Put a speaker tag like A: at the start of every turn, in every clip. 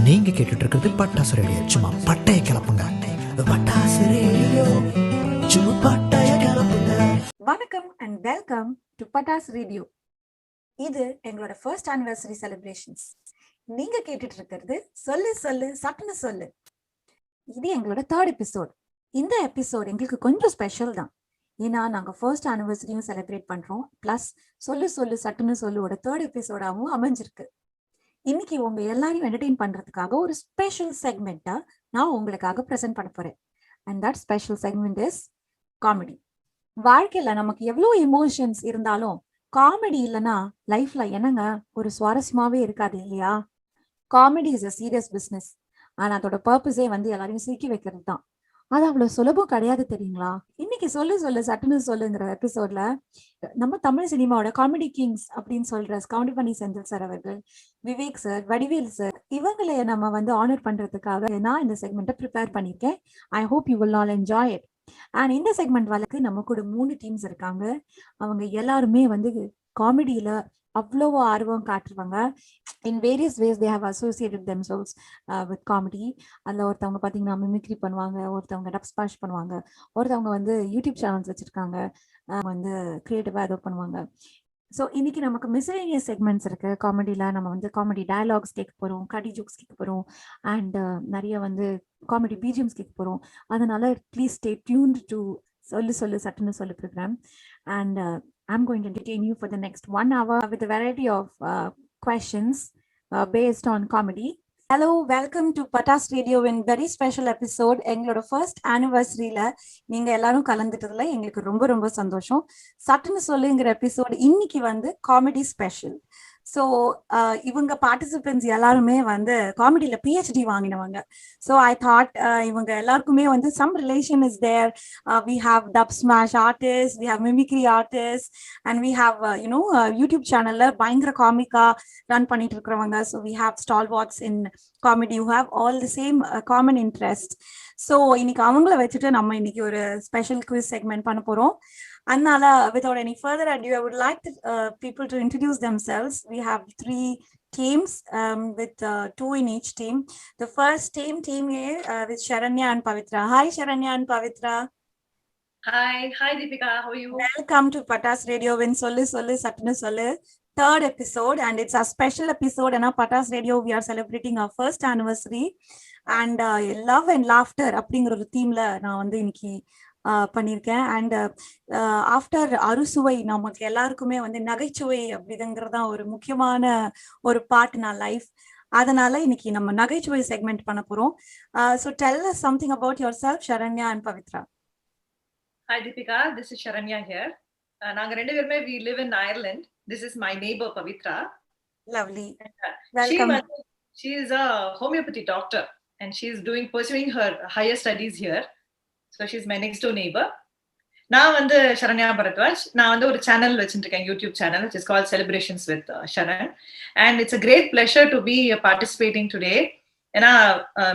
A: நீங்க கேட்டுட்டு இருக்கிறது பட்டாசு ரேடியோ. சும்மா பட்டைய கிளப்புங்க. பட்டாசு ரேடியோ சும்மா பட்டைய கிளப்புங்க.
B: வணக்கம் and welcome to Pattas radio. இது எங்களோட ஃபர்ஸ்ட் ஆனிவர்சரி செலிப்ரேஷன்ஸ். நீங்க கேட்டுட்டு இருக்கிறது சொல்லு சொல்லு சட்டுன்னு சொல்லு. இது எங்களோட தேர்ட் எபிசோட். இந்த எபிசோட் எங்களுக்கு கொஞ்சம் ஸ்பெஷல் தான். ஏன்னா நாங்கள் ஃபர்ஸ்ட் ஆனிவர்சரியும் செலிப்ரேட் பண்றோம். பிளஸ் சொல்லு சொல்லு சட்டுன்னு சொல்லுவோட தேர்ட் எபிசோடாகவும் அமைஞ்சிருக்கு. இன்னைக்கு உங்க எல்லாரையும் என்டர்டெயின் பண்றதுக்காக ஒரு ஸ்பெஷல் செக்மெண்ட்டா நான் உங்களுக்காக ப்ரெசென்ட் பண்ண போறேன். And that special segment is comedy. வாழ்க்கையில நமக்கு எவ்வளோ எமோஷன்ஸ் இருந்தாலும் காமெடி இல்லைன்னா லைஃப்ல என்னங்க ஒரு சுவாரஸ்யமாவே இருக்காது இல்லையா? Comedy is a serious business. ஆனா அதோட பர்பஸே எல்லாரையும் சிரிக்கி வைக்கிறது தான். அது அவ்வளவு சுலபம் கிடையாது தெரியுங்களா? இன்னைக்கு சொல்லு சொல்லு சட்டுன்னு சொல்லுங்கிற எபிசோட்ல நம்ம தமிழ் சினிமாவோட காமெடி கிங்ஸ் அப்படின்னு சொல்ற கவுண்டமணி செந்தில் சார் அவர்கள், விவேக் சார், வடிவேல் சார், இவங்களை நம்ம ஆனர் பண்றதுக்காக நான் இந்த செக்மெண்ட்டை ப்ரிப்பேர் பண்ணியிருக்கேன். I hope you will all enjoy it. And இந்த செக்மெண்ட் நம்ம கூட 3 டீம்ஸ் இருக்காங்க. அவங்க எல்லாருமே காமெடியில அவ்வளோ ஆர்வம் காட்டுவாங்க. In various ways they have associated themselves with comedy. அதில் ஒருத்தவங்க பார்த்தீங்கன்னா மிமிக்ரி பண்ணுவாங்க, ஒருத்தவங்க டப் ஸ்பாஷ் பண்ணுவாங்க, ஒருத்தவங்க யூடியூப் சேனல்ஸ் வச்சுருக்காங்க, கிரியேட்டிவாக ஏதோ பண்ணுவாங்க. ஸோ இன்னைக்கு நமக்கு மிஸ்லேனியஸ் செக்மெண்ட்ஸ் இருக்கு. காமெடியில் நம்ம காமெடி டயலாக்ஸ் கேட்க போகிறோம், கடி ஜோக்ஸ் கேட்க போகிறோம், அண்ட் நிறைய காமெடி பிஜிஎம்ஸ் கேட்க போகிறோம். அதனால ப்ளீஸ் ஸ்டே டியூன்ட் டு சொல்லு சொல்லு சட்டுன்னு சொல்லு program. And I'm going to entertain you for the next 1 hour with a variety of questions based on comedy. Hello, welcome to Patas Radio in very special episode. எங்களோட first ஆனிவர்சரியில நீங்க எல்லாரும் கலந்துட்டதுல எங்களுக்கு ரொம்ப ரொம்ப சந்தோஷம். சட்டுன்னு சொல்லுங்கிற எபிசோட் இன்னைக்கு காமெடி ஸ்பெஷல். ஸோ இவங்க பார்ட்டிசிபென்ட்ஸ் எல்லாருமே காமெடியில் பிஹெச்டி வாங்கினவங்க. ஸோ ஐ தாட் இவங்க எல்லாருக்குமே some relation is there. We have Dubsmash artist, we have mimicry artist, and we have YouTube சேனலில் பயங்கர காமிக்கா ரன் பண்ணிட்டு இருக்கிறவங்க. So we have stalwarts in comedy who have all the same common interest. So இன்னைக்கு அவங்கள வச்சுட்டு நம்ம இன்னைக்கு ஒரு ஸ்பெஷல் குவிஸ் செக்மெண்ட் பண்ண போகிறோம். அதனால without any further ado, I would like people to introduce themselves. We have 3 teams with 2 in each team. The first team A with Sharanya and Pavitra. Hi Sharanya and Pavitra.
C: Hi Deepika, how are you?
B: Welcome to Patas Radio win Sollu Sollu Satnu Sollu third episode, and it's a special episode. And Patas Radio, we are celebrating our first anniversary, and love and laughter அப்படிங்கிற ஒரு தீம்ல நான் இன்னைக்கு பண்ணியிருக்கேன். And after அறுசுவை நமக்கு எல்லாருக்குமே நகைச்சுவை அப்படிங்கிறதான் ஒரு முக்கியமான ஒரு பார்ட் நான் லைஃப். அதனால இன்னைக்கு நம்ம நகைச்சுவை செக்மெண்ட் பண்ண போறோம். So tell us something about yourself, Sharanya and Pavitra.
C: Hi Deepika, this is Sharanya here. நாங்க ரெண்டு பேருமே we live in Ireland. This is my neighbor Pavitra.
B: Lovely. Welcome.
C: She is a homeopathy doctor and she is pursuing her higher studies here. So she's my next door neighbor. நான் Sharanya Bharadwaj. நான் ஒரு channel வச்சிருக்கேன், YouTube channel, which is called Celebrations with Sharan, and it's a great pleasure to be participating today. ஏன்னா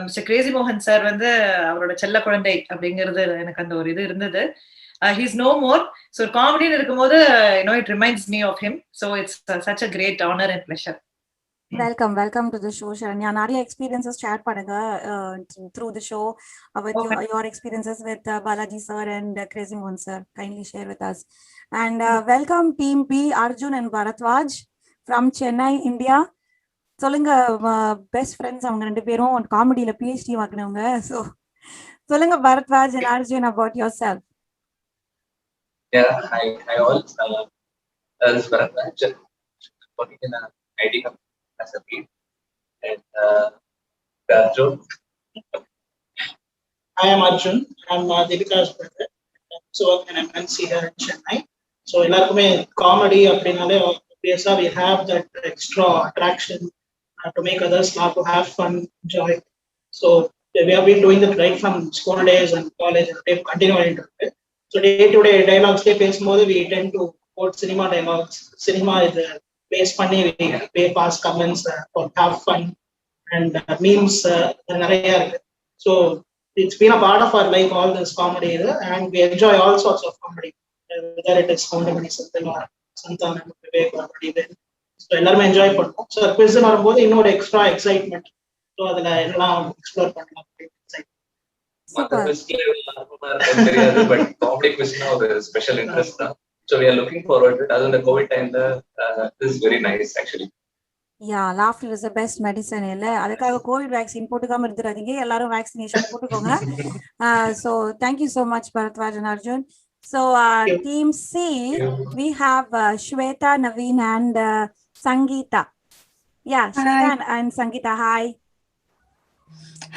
C: mister Crazy மோகன் sir அவரோட செல்ல குழந்தை அப்படிங்கிறது எனக்கு அந்த ஒரு இது இருந்தது. He's no more. So காமெடின்னு இருக்கும்போது it reminds me of him. So it's such a great honor and pleasure.
B: Welcome to the show, Sharanya. நிறைய experiences share பண்ணுங்க through the show with your experiences with Balaji sir and Crazy Mohan sir. Kindly share with us. And welcome team B, Arjun and Bharadwaj from Chennai, India. சொல்லுங்க, best friends அவங்க ரெண்டு பேரும் காமெடியில PhD வாங்கினவங்க. So சொல்லுங்க Bharadwaj and Arjun about yourself.
D: Yeah, hi all. This is Bharadwaj, working in an IT company as a lead. And Arjun.
E: I am Arjun. I am Deepika's brother. So working in MNC here in Chennai. So எல்லாருக்குமே comedy அப்படின்னாலே obviously we have that extra attraction to make others laugh, to have fun, enjoy. So we have been doing it right from school days and college, and we continue into it. So day to day dialogues பேசும்போது we tend to quote cinema dialogues. Cinema is base பண்ணி we pass comments or have fun, and memes நிறைய இருக்கு. So it's been a part of our life, all this comedy, and we enjoy all sorts of comedy, whether it is Kundamani Senthil or Santhanam, Vivek or Vadivel. So எல்லாரும் enjoy பண்ணுவோம். So quiz வரும்போது இன்னொரு extra excitement. So அதுல என்னெல்லாம் explore பண்ணலாம் அப்படின்னு
D: மத்த
B: super.
D: குவிஸ்ல நார்மலா இருக்கும் தெரியாது, பட் காமெடி குவிஸ்னா ஒரு ஸ்பெஷல் இன்ட்ரெஸ்ட் தான். So we are looking forward. அது இந்த கோவிட் டைம்ல is very nice actually.
B: Yeah, laughter is the best medicine இல்ல. அதுக்காக கோவிட் வேக்சின் போட்டுக்காம இருந்துடாதீங்க, எல்லாரும் வேக்சினேஷன் போட்டுக்கோங்க. So thank you so much, Bharatwaj and Arjun. So team C, we have Shweta, Naveen and Sangeeta. Yeah, Shweta and Sangeeta, hi.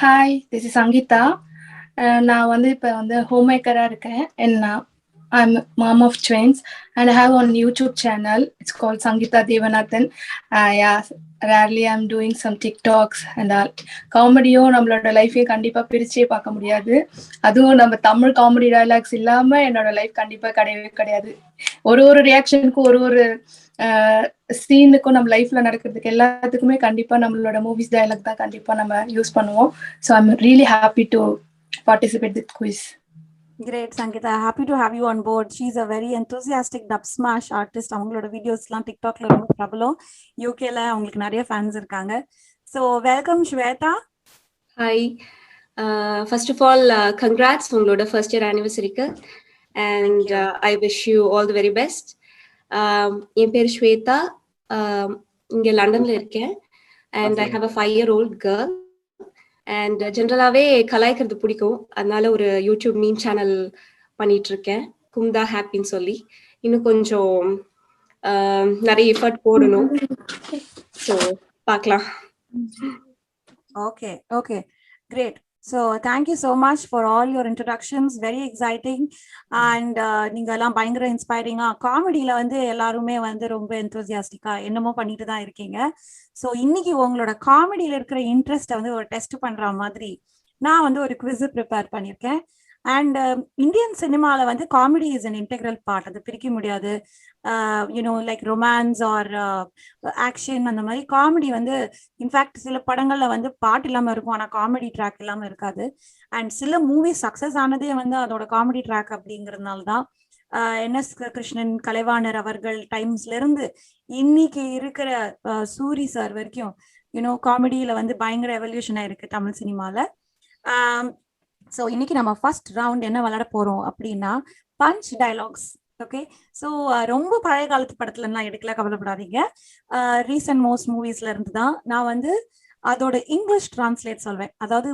F: Hi, this is Sangeetha. நான் வந்து இப்போ வந்து home மேக்கராக இருக்கேன். and I'm mom of twins and I have one YouTube channel. It's called Sangeeta Devanathan. Yeah, rarely I'm doing some TikToks and all. காமெடியும் நம்மளோட லைஃபையும் கண்டிப்பாக பிரிச்சே பார்க்க முடியாது. அதுவும் நம்ம தமிழ் காமெடி டைலாக்ஸ் இல்லாமல் என்னோட லைஃப் கண்டிப்பாக கிடையவே கிடையாது. ஒரு ரியாக்ஷனுக்கும் ஒரு சீனுக்கும் நம்ம லைஃப்ல நடக்கிறதுக்கு எல்லாத்துக்குமே கண்டிப்பா நம்மளோட மூவிஸ் டயலாக் தான் கண்டிப்பா நம்ம யூஸ் பண்ணுவோம். So I'm really happy to participate with quiz.
B: Great, Sangeeta. Happy to have you on board. She's a very enthusiastic dub smash artist. அவங்களோட வீடியோஸ்லாம் டிக்டாக்ல ரொம்ப பிரபலம். யூகேல அவங்களுக்கு நிறைய ஃபேன்ஸ் இருக்காங்க. So welcome, Shweta.
G: Hi. First of all, congrats உங்களோட first year anniversary-க்கு. And I wish you all the very best. என் பேர் ஸ்வேதா. இங்கே லண்டன்ல இருக்கேன். And I have a 5-year-old girl. And ஜென்ரலாகவே கலாய்க்கிறது பிடிக்கும், அதனால ஒரு யூடியூப் மீம் சேனல் பண்ணிட்டு இருக்கேன், கும்தா ஹாப்பின்னு சொல்லி. இன்னும் கொஞ்சம் நிறைய எஃபர்ட் போடணும். ஸோ பார்க்கலாம்.
B: Okay, okay, great. So thank you so much for all your introductions. Very exciting. And நீங்க எல்லாம் பயங்கர இன்ஸ்பைரிங்கா காமெடியில வந்து எல்லாருமே வந்து ரொம்ப எந்தூசியாஸ்டிக்கா என்னமோ பண்ணிட்டு தான் இருக்கீங்க. ஸோ இன்னைக்கு உங்களோட காமெடியில இருக்கிற இன்ட்ரெஸ்ட்டை வந்து ஒரு டெஸ்ட் பண்ற மாதிரி நான் வந்து ஒரு குவிஸ் ப்ரிப்பேர் பண்ணியிருக்கேன். அண்ட் இந்தியன் சினிமாவில் வந்து comedy is an integral part, அது பிரிக்க முடியாது. You know like romance or action, அந்த மாதிரி காமெடி வந்து இன்ஃபேக்ட் சில படங்கள்ல வந்து பாட்டு இல்லாமல் இருக்கும், ஆனால் காமெடி ட்ராக் இல்லாமல் இருக்காது. அண்ட் சில மூவி சக்ஸஸ் ஆனதே வந்து அதோட காமெடி ட்ராக் அப்படிங்கிறதுனால தான். என்எஸ் கிருஷ்ணன், கலைவாணர் அவர்கள் டைம்ஸ்ல இருந்து இன்னைக்கு இருக்கிற சூரி சார் வரைக்கும் யூனோ காமெடியில வந்து பயங்கர எவல்யூஷன் ஆயிருக்கு தமிழ் சினிமால. ஸோ இன்னைக்கு நம்ம ஃபர்ஸ்ட் ரவுண்ட் என்ன விளையாட போறோம் அப்படின்னா பஞ்ச் டயலாக்ஸ். ஓகே, ஸோ ரொம்ப பழைய காலத்து படத்துலலாம் எடுக்கல, கவலைப்படாதீங்க. ரீசன்ட் மோஸ்ட் மூவிஸ்ல இருந்து தான் நான் வந்து அதோட இங்கிலீஷ் டிரான்ஸ்லேட் சொல்வேன். அதாவது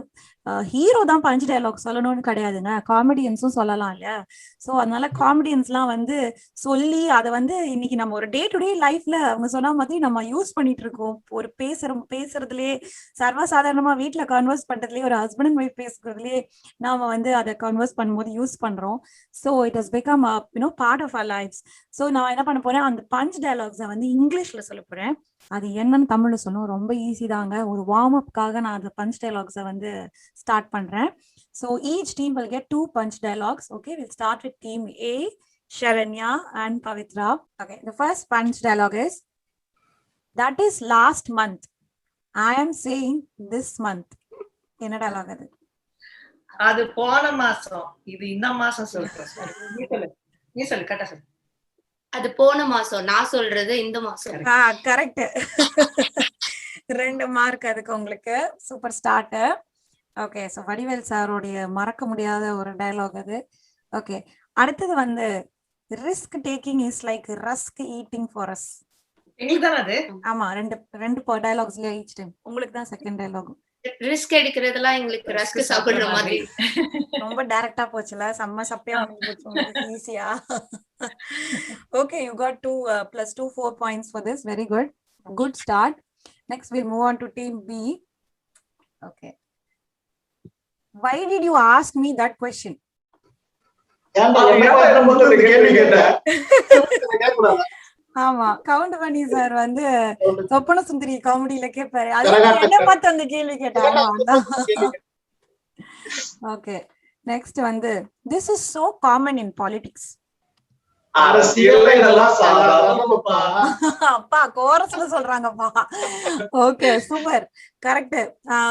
B: ஹீரோ தான் பஞ்ச் டயலாக் சொல்லணும்னு கிடையாதுங்க, காமெடியன்ஸும் சொல்லலாம் இல்லையா. ஸோ அதனால காமெடியன்ஸ்லாம் வந்து சொல்லி அதை வந்து இன்னைக்கு நம்ம ஒரு டே டு டே லைஃப்ல அவங்க சொன்ன மாதிரி நம்ம யூஸ் பண்ணிட்டு இருக்கோம். ஒரு பேசுறதுலேயே சர்வசாதாரணமா வீட்டில் கன்வர்ஸ் பண்றதுலேயே ஒரு ஹஸ்பண்ட் அண்ட் ஒய்ஃப் பேசுறதுலேயே நாம வந்து அதை கன்வர்ஸ் பண்ணும்போது யூஸ் பண்றோம். So it has become part of our lives. So நான் என்ன பண்ண போறேன், அந்த பஞ்ச் டயலாக்ஸை வந்து இங்கிலீஷ்ல சொல்ல போறேன். அது என்னன்னு தமிழ்ல சொன்னோம், ரொம்ப ஈஸி தாங்க. ஒரு வார்ம் அப்காக நான் அந்த பஞ்ச் டயலாக்ஸை வந்து ஸ்டார்ட் பண்றேன். So each team will get 2 punch dialogues. Okay, we'll start with team A, Sharanya and Pavitra. Okay, the first punch dialogue is, that is last month. I am saying this month. என்ன dialogue அது?
C: அது போன மாசம், இது இந்த மாசம் சொல்றேன். நீ சொல்லு கரெக்டா சொல்லு.
H: அது போன மாசம், நான் சொல்றது இந்த மாசம்.
B: கரெக்ட். 2 மார்க் அதுக்கு உங்களுக்கு. Super start. Okay, so Vadivel சாரோடைய மறக்க முடியாத ஒரு டயலாக் அது. ஓகே, அடுத்தது வந்து risk taking is like rusk eating for us.
C: எங்களுக்கு தானே அது?
B: ஆமா, ரெண்டு டயலாக்ஸ்ல ஈச் டைம். உங்களுக்கு தான் செகண்ட் டயலாக்.
H: ரிஸ்க் எடுக்கிறதெல்லாம் எங்களுக்கு ரஸ்க் சாப்பிடுற மாதிரி.
B: ரொம்ப டைரக்டா போச்சுல, செம்ம சப்பையா போச்சு உங்களுக்கு ஈஸியா. Okay, you got 2 + 2 4 points for this. Very good. Good start. Next we'll move on to team B. Okay. Why did you ask me that question? ஆமா, கவுண்ட் பண்ணி சார் வந்து சொப்பன சுந்தரி காமெடியில கேட்பாரு, அது என்ன பார்த்து அந்த கேள்வி கேட்டாங்க. ஓகே, நெக்ஸ்ட் வந்து this is so common in politics. அப்பா கோரஸ்ல சொல்றாங்கப்பா. Okay, super, correct.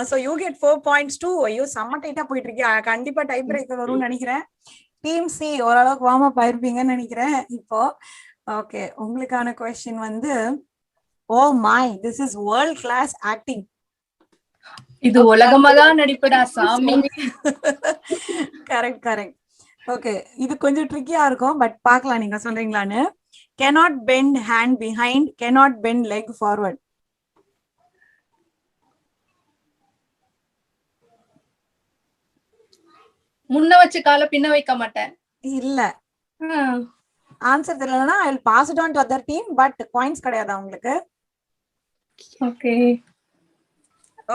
B: So you get 4 points too. ஐயோ செம்ம டைட்டா போயிட்டு இருக்கீங்க. கண்டிப்பா டைப் பிரேக்கர் வரும்னு நினைக்கிறேன். டீம் சி ஓரளவுக்கு வார்ம் அப் ஆயிருப்பீங்கன்னு நினைக்கிறேன் இப்போ. ஓகே, உங்களுக்கான क्वेश्चन வந்து, oh my, this is world class acting.
F: இது உலகமாதான் நடிப்புடா சாமி.
B: Correct correct. ஓகே, இது கொஞ்சம் ட்ரிக்கியா இருக்கும், பட் பார்க்கலாம் நீங்க சொல்றீங்களான்னு. cannot bend hand behind, cannot bend leg forward.
F: முன்ன வச்சு கால பின்ன வைக்க மாட்டேன்.
B: இல்ல, ஆன்சர் தெரியலனா I will pass it on to other team, but points கிடையாது உங்களுக்கு.
F: Okay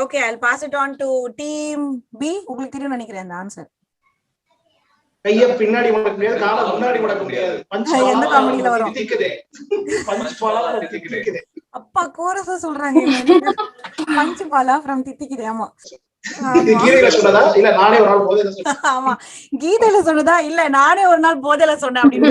B: okay, I will pass it on to team B. உங்களுக்கு தெரியும் நினைக்கிறேன் அந்த ஆன்சர்.
E: கைய பின்னாடி மடக்க முடியாது, காலை முன்னாடி மடக்க முடியாது.
B: எந்த காமெடியில வரும்?
E: பஞ்ச் பாலா தித்திக்குதே.
B: அப்பா கோரஸா சொல்றாங்க. பஞ்ச் பாலா from தித்திக்குதே. ஆமா
E: கீதையில சொன்னதா இல்ல நானே ஒரு நாள் போதையில சொன்னேன்?
B: ஆமா, கீதையில சொன்னதா இல்ல நானே ஒரு நாள் போதையில சொன்னேன் அப்படின்னு.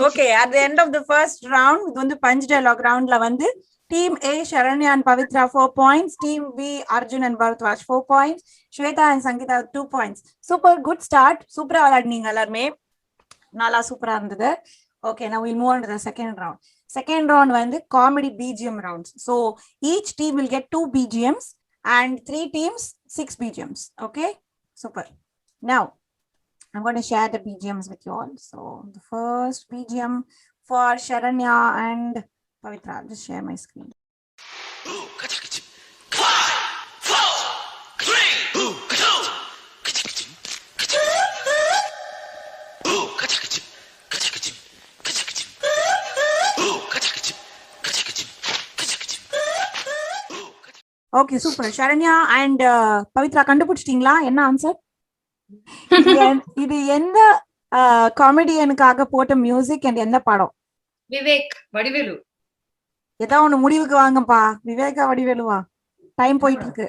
B: Okay, at the end of the first round, இது வந்து பஞ்ச் டயலாக் ரவுண்ட்ல வந்து Team A, Sharanya and Pavitra 4 points. Team B, Arjun and Bharatwaj 4 points. Shweta and Sangeeta 2 points. Super good start. Super விளையாடுனீங்க எல்லாருமே. நல்லா சூப்பரா இருந்தது. Okay, now we'll move on to the second round. Second round வந்து comedy BGM rounds. So each team will get 2 BGMs and 3 teams 6 BGMs. Okay, super. Now I'm going to share the BGMs with you all. So the first BGM for Sharanya and Pavitra. I'll just share my screen. Okay, super. Sharanya and Pavitra, கண்டுபிடிச்சிட்டீங்களா என்ன answer? இது எந்த காமெடியனுக்காக போட்ட music and எந்த படம்?
C: விவேக் வடிவேலு.
B: ஏதோ ஒண்ணு முடிவுக்கு வாங்கப்பா. விவேகா வடிவேலுவா? டைம் போயிட்டு இருக்கு.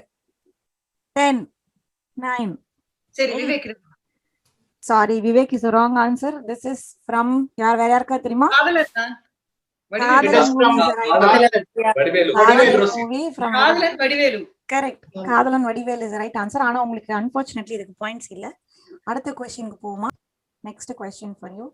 B: 10 9.
C: சரி, Vivek.
B: Sorry, Vivek is the wrong answer. This is from யார், வேற யாருக்கா தெரியுமா?
C: காதலன் தான்.
B: கரெக்ட், காதலன் Vadivelu is the right answer. ஆனா உங்களுக்கு unfortunately இதுக்கு பாயிண்ட்ஸ் இல்ல. அடுத்த क्वेश्चनக்கு போவோமா? Next question for you.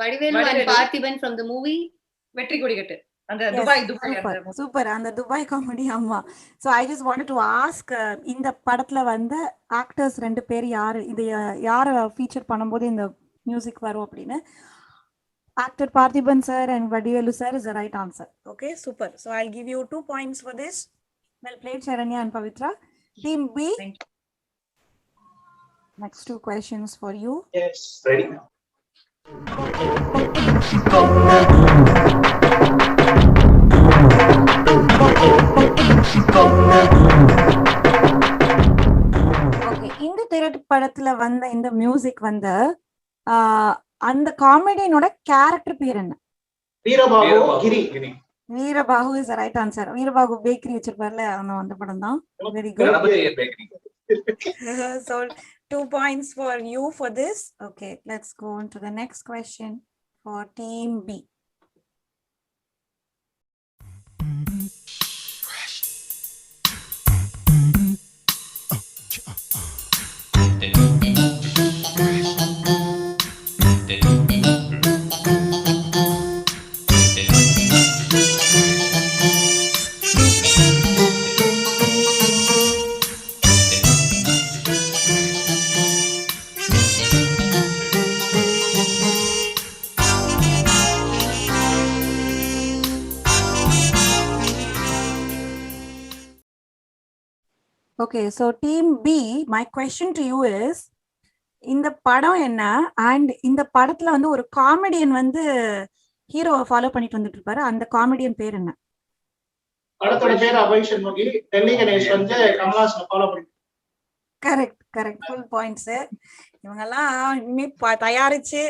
H: Vadivelu and Parthiban from the movie
C: வெற்றி கொடிகட்டு. அந்த துபாய்
B: சூப்பர், அந்த துபாய் காமெடி. ஆமா. So I just wanted to ask, இந்த படத்துல வந்து ஆக்டர்ஸ் 2 பேர் யாரு, இது யார ஃபீச்சர் பண்ணும்போது இந்த மியூசிக் வரும் அப்படின்னு. Actor Parthiban sir and Vadivelu sir is the right answer. Okay, super. So I'll give you 2 points for this. Well played, Sharanya and Pavitra. Team B. Next 2 questions for you.
E: Yes, ready.
B: Okay, இந்த திரைப்படத்துல வந்த இந்த music வந்து அந்த காமெடியனோட character பேர் என்ன?
E: Veerabahu Giri.
B: Veerabahu is the right answer. Veerabahu bakery வச்சிருப்பார்ல, அந்த படம் தான். Very good. So 2 points for you for this. Okay, let's go on to the next question for Team B. Okay, so Team B, my question to you is, இந்த படம் என்ன and இந்த படத்துல வந்து ஒரு காமெடியன் வந்து ஹீரோவை ஃபாலோ பண்ணிட்டு வந்துட்டு இருப்பாரு, அந்த காமெடியன் பேர் என்ன?
E: படத்தோட பேர் அபய் சண்முகி. டெல்லி கணேஷ் வந்து கமலாசனை ஃபாலோ பண்ணி.
B: Correct correct, full points. இவங்கெல்லாம் இனிமே தயாரிச்சு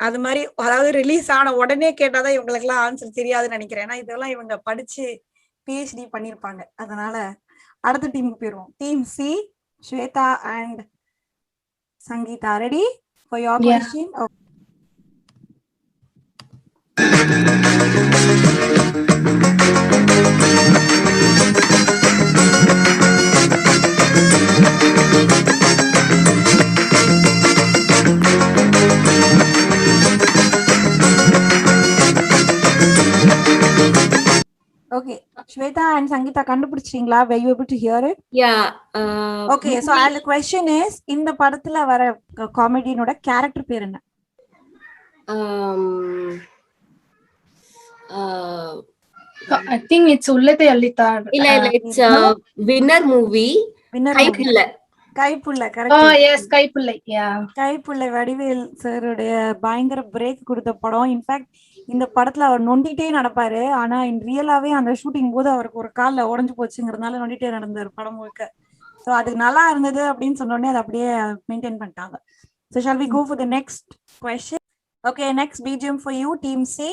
B: அது மாதிரி, அதாவது ரிலீஸ் ஆன உடனே கேட்டாதான் இவங்களுக்கெல்லாம் ஆன்சர் தெரியாதுன்னு நினைக்கிறேன். ஏன்னா இதெல்லாம் இவங்க படிச்சு PhD பண்ணிருப்பாங்க. அதனால அடுத்த டீமுக்கு போயிருவோம். Team C, Shweta and Sangeeta, ready for your question? Shweta and Sangeeta கண்டுபிடிச்சிட்டீங்களா? Were you able to hear it?
G: Yeah.
B: Okay, so the question is, இந்த படத்துல வர காமெடியனோட கேரக்டர் பேர் என்ன?
F: I think it's உள்ளதை அள்ளித்தார்.
G: இல்ல it's winner movie. Kaipulla.
B: Kaipulla
F: Oh
B: correct.
F: yes, Kaipullai. Yeah.
B: Kaipulla Vadivel சாருடைய பயங்கர பிரேக் கொடுத்த படம். இன்ஃபேக்ட் இந்த படத்துல அவர் நொண்டிட்டே நடப்பாரு. ஆனா இன் ரியலாவே அந்த ஷூட்டிங் போது அவருக்கு ஒரு கால்ல உடைஞ்சு போச்சுங்கிறதுனால நொண்டிட்டே நடந்தாரு படம் முழுக்க. ஸோ அது நல்லா இருந்தது அப்படின்னு சொன்ன உடனே அதை அப்படியே மெயின்டைன் பண்ணிட்டாங்க. So shall we go for the next question? Okay, next BGM for you team C.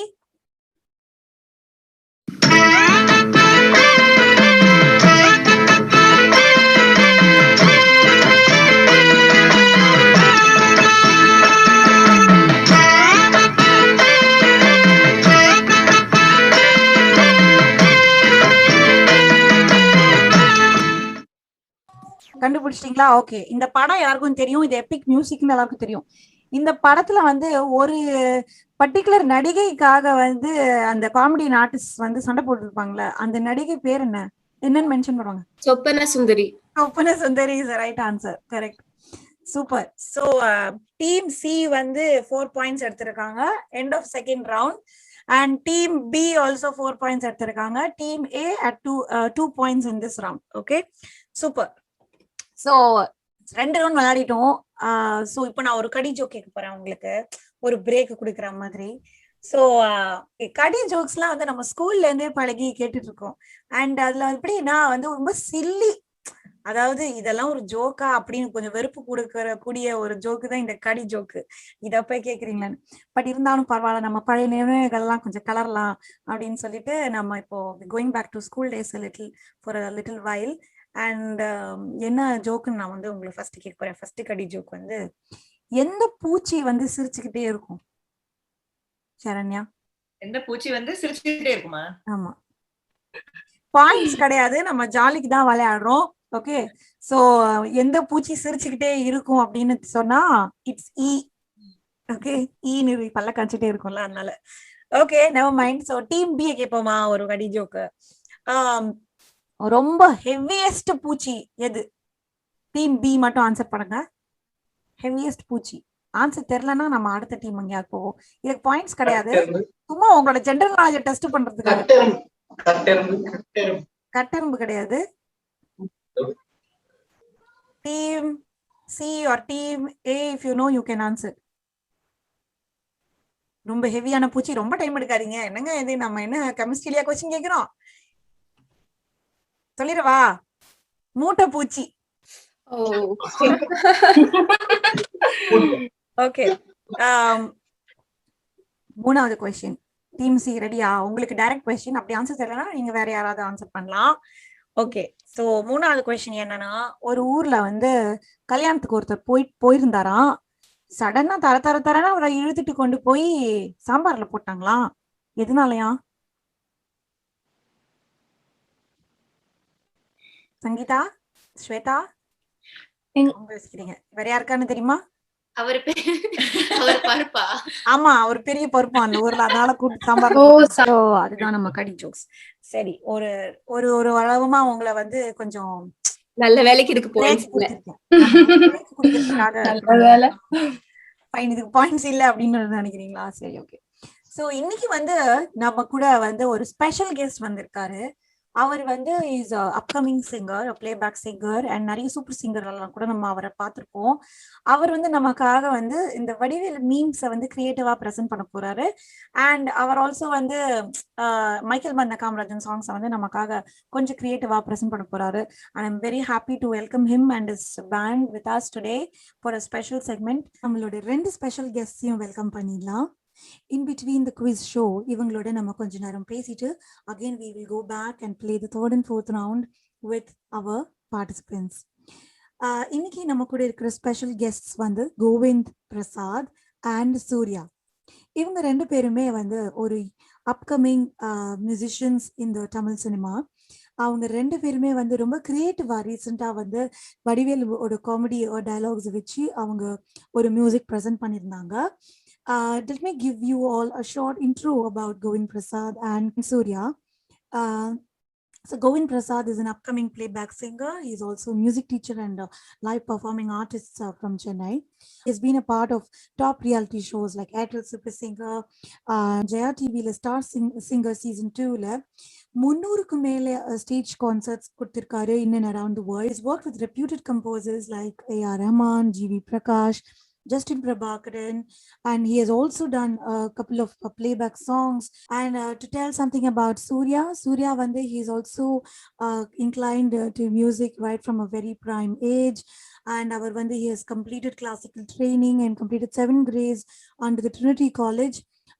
B: கண்டுபிடிச்சிட்டீங்களா? ஓகே, இந்த படம் யாருக்கும் தெரியும், இது எபிக் மியூசிக்னு எல்லாருக்கும் தெரியும். இந்த படத்துல வந்து ஒரு பர்டிகுலர் நடிகைக்காக வந்து அந்த காமெடி ஆர்டிஸ்ட் வந்து சண்டை போட்டுருப்பாங்களே, அந்த நடிகை பேர் என்ன? என்னன்னு மென்ஷன் பண்ணுவாங்க?
G: Soppana Sundari.
B: Soppana Sundari is right answer. Correct, super. So team C வந்து 4 பாயிண்ட்ஸ் எடுத்திருக்காங்க end of second round. And team B also 4 points எடுத்திருக்காங்க. Team A at 2 points in this round. Okay, super. So 2 round விளையாடிட்டோம். ஸோ இப்போ நான் ஒரு கடி joke கேட்க போறேன் உங்களுக்கு, ஒரு பிரேக் கொடுக்குற மாதிரி. ஸோ கடி ஜோக்ஸ்லாம் வந்து நம்ம ஸ்கூல்ல இருந்தே பழகி கேட்டுட்டு இருக்கோம். அண்ட் அதுல எப்படின்னா வந்து ரொம்ப சில்லி, அதாவது இதெல்லாம் ஒரு ஜோக்கா அப்படின்னு கொஞ்சம் வெறுப்பு கொடுக்கற கூடிய ஒரு ஜோக்கு தான் இந்த கடி ஜோக்கு. இத போய் கேக்குறீங்களான்னு. பட் இருந்தாலும் பரவாயில்ல, நம்ம பழைய நினைவுகள்லாம் கொஞ்சம் கலரலாம் அப்படின்னு சொல்லிட்டு நம்ம இப்போ going back to school days for a little while. அண்ட் என்ன ஜோக்குன்னு நான் வந்து உங்களுக்கு ஃபர்ஸ்ட் கேட்க போறேன். ஃபர்ஸ்ட் கடி ஜோக் வந்து, எந்த பூச்சி வந்து சிரிச்சுக்கிட்டே இருக்கும்? சரண்யா,
C: எந்த பூச்சி வந்து சிரிச்சுக்கிட்டே இருக்குமா?
B: ஆமா, பாயிண்ட்ஸ் கிடையாது, நம்ம ஜாலிக்கு தான் விளையாடுறோம். ஓகே, சோ எந்த பூச்சி சிரிச்சுக்கிட்டே இருக்கும் அப்படின்னு சொன்னா இட்ஸ் ஈ. ஓகே, ஈன்னு பல்ல காய்ச்சிட்டே இருக்கும்ல, அதனால. Okay, never mind. So team B கேட்போமா ஒரு கடி ஜோக்கு? ரொம்ப ஹெவியஸ்ட் பூச்சி எது? டீம் B மட்டும் ஆன்சர் பண்ணுங்க. ஹெவியஸ்ட் பூச்சி ஆன்சர் தெரியலன்னா நம்ம அடுத்த டீம் அங்கே போவோம். இதுக்கு பாயிண்ட்ஸ் கிடையாது, சும்மா உங்களோட ஜெனரல் நாலேஜ் டெஸ்ட் பண்றதுக்காக. கட்டெரும்பு கிடையாது. Team C or team A, if you know you can answer. ரொம்ப ஹெவியான பூச்சி, ரொம்ப டைம் எடுக்காதீங்க. என்னங்க இது, நம்ம என்ன கெமிஸ்ட்ரியில கொஸ்டின் கேக்குறோம்? சொல்லிடவா? மூட்டை பூச்சி. ஓகே, மூணாவது கொஸ்டின். டீம் C ரெடியா? உங்களுக்கு டைரக்ட் கொஸ்டின், அப்படி ஆன்சர் தெரியலனா நீங்க வேற யாராவது ஆன்சர் பண்ணலாம். ஓகே, சோ மூணாவது கொஸ்டின் என்னன்னா, ஒரு ஊர்ல வந்து கல்யாணத்துக்கு ஒருத்தர் போயிருந்தாராம். சடனா தரன்னு அவரை இழுத்துட்டு கொண்டு போய் சாம்பார்ல போட்டாங்களாம். எதுனாலயா? சங்கீதா, ஸ்வேதா, யோசிக்கிறீங்க. வேற யாருக்கான்னு தெரியுமா?
H: அவர் பருப்பா?
B: ஆமா, அவர் பெரிய பருப்பா அந்த ஊர்ல, அதனால கூட்டு சாம்பார். அதுதான் நம்ம கடி ஜோக்ஸ். சரி, ஒரு ஒரு ஒரு அளவுமா உங்களை வந்து கொஞ்சம்
G: நல்ல வேலைக்கு இதுக்கு
B: இதுக்கு பாயிண்ட்ஸ் இல்ல அப்படின்னு நினைக்கிறீங்களா? சரி, ஓகே. சோ இன்னைக்கு வந்து நம்ம கூட வந்து ஒரு ஸ்பெஷல் கெஸ்ட் வந்திருக்காரு. அவர் வந்து is upcoming singer, playback singer, and நிறைய சூப்பர் சிங்கர் எல்லாம் கூட நம்ம அவரை பார்த்திருப்போம். அவர் வந்து நமக்காக வந்து இந்த வடிவேல் மீம்ஸை வந்து கிரியேட்டிவா ப்ரெசென்ட் பண்ண போறாரு. அண்ட் அவர் ஆல்சோ வந்து மைக்கேல் மன்ன காமராஜன் சாங்ஸை வந்து நமக்காக கொஞ்சம் கிரியேட்டிவா ப்ரெசென்ட் பண்ண போறாரு. And I'm very happy to welcome him and is band with us today for a special segment. நம்மளோட 2 ஸ்பெஷல் கெஸ்டையும் வெல்கம் பண்ணிடலாம். In between the quiz show, இவங்களோட நம்ம கொஞ்ச நேரம் பேசிட்டு again we will go back and play the 3rd and 4th round with our participants. இன்னைக்கு நம்ம கூட இருக்கிற ஸ்பெஷல் கெஸ்ட்ஸ் வந்து கோவிந்த் பிரசாத் அண்ட் சூர்யா. இவங்க 2 பேருமே வந்து ஒரு அப்கமிங் மியூசிஷியன்ஸ் இந்த தமிழ் சினிமா. அவங்க 2 பேருமே வந்து ரொம்ப கிரியேட்டிவா ரீசெண்டா வந்து வடிவேலோட காமெடி டயலாக்ஸ் வச்சு அவங்க ஒரு மியூசிக் ப்ரெசென்ட் பண்ணியிருந்தாங்க. Let me give you all a short intro about Govind Prasad and Surya. So Govind Prasad is an upcoming playback singer. He's also a music teacher and a live performing artist from Chennai. He's been a part of top reality shows like Airtel Super Singer, Jaya TV Star Singer Season 2. 300க்கு மேல stage concerts கொடுத்திருக்காரு in and around the world. He's worked with reputed composers like A.R. Rahman, G.V. Prakash, Justin Prabhakaran, and he has also done a couple of playback songs. And to tell something about Surya Vande, he's also inclined to music right from a very prime age. And our Vande, he has completed classical training and completed 7 grades under the Trinity College.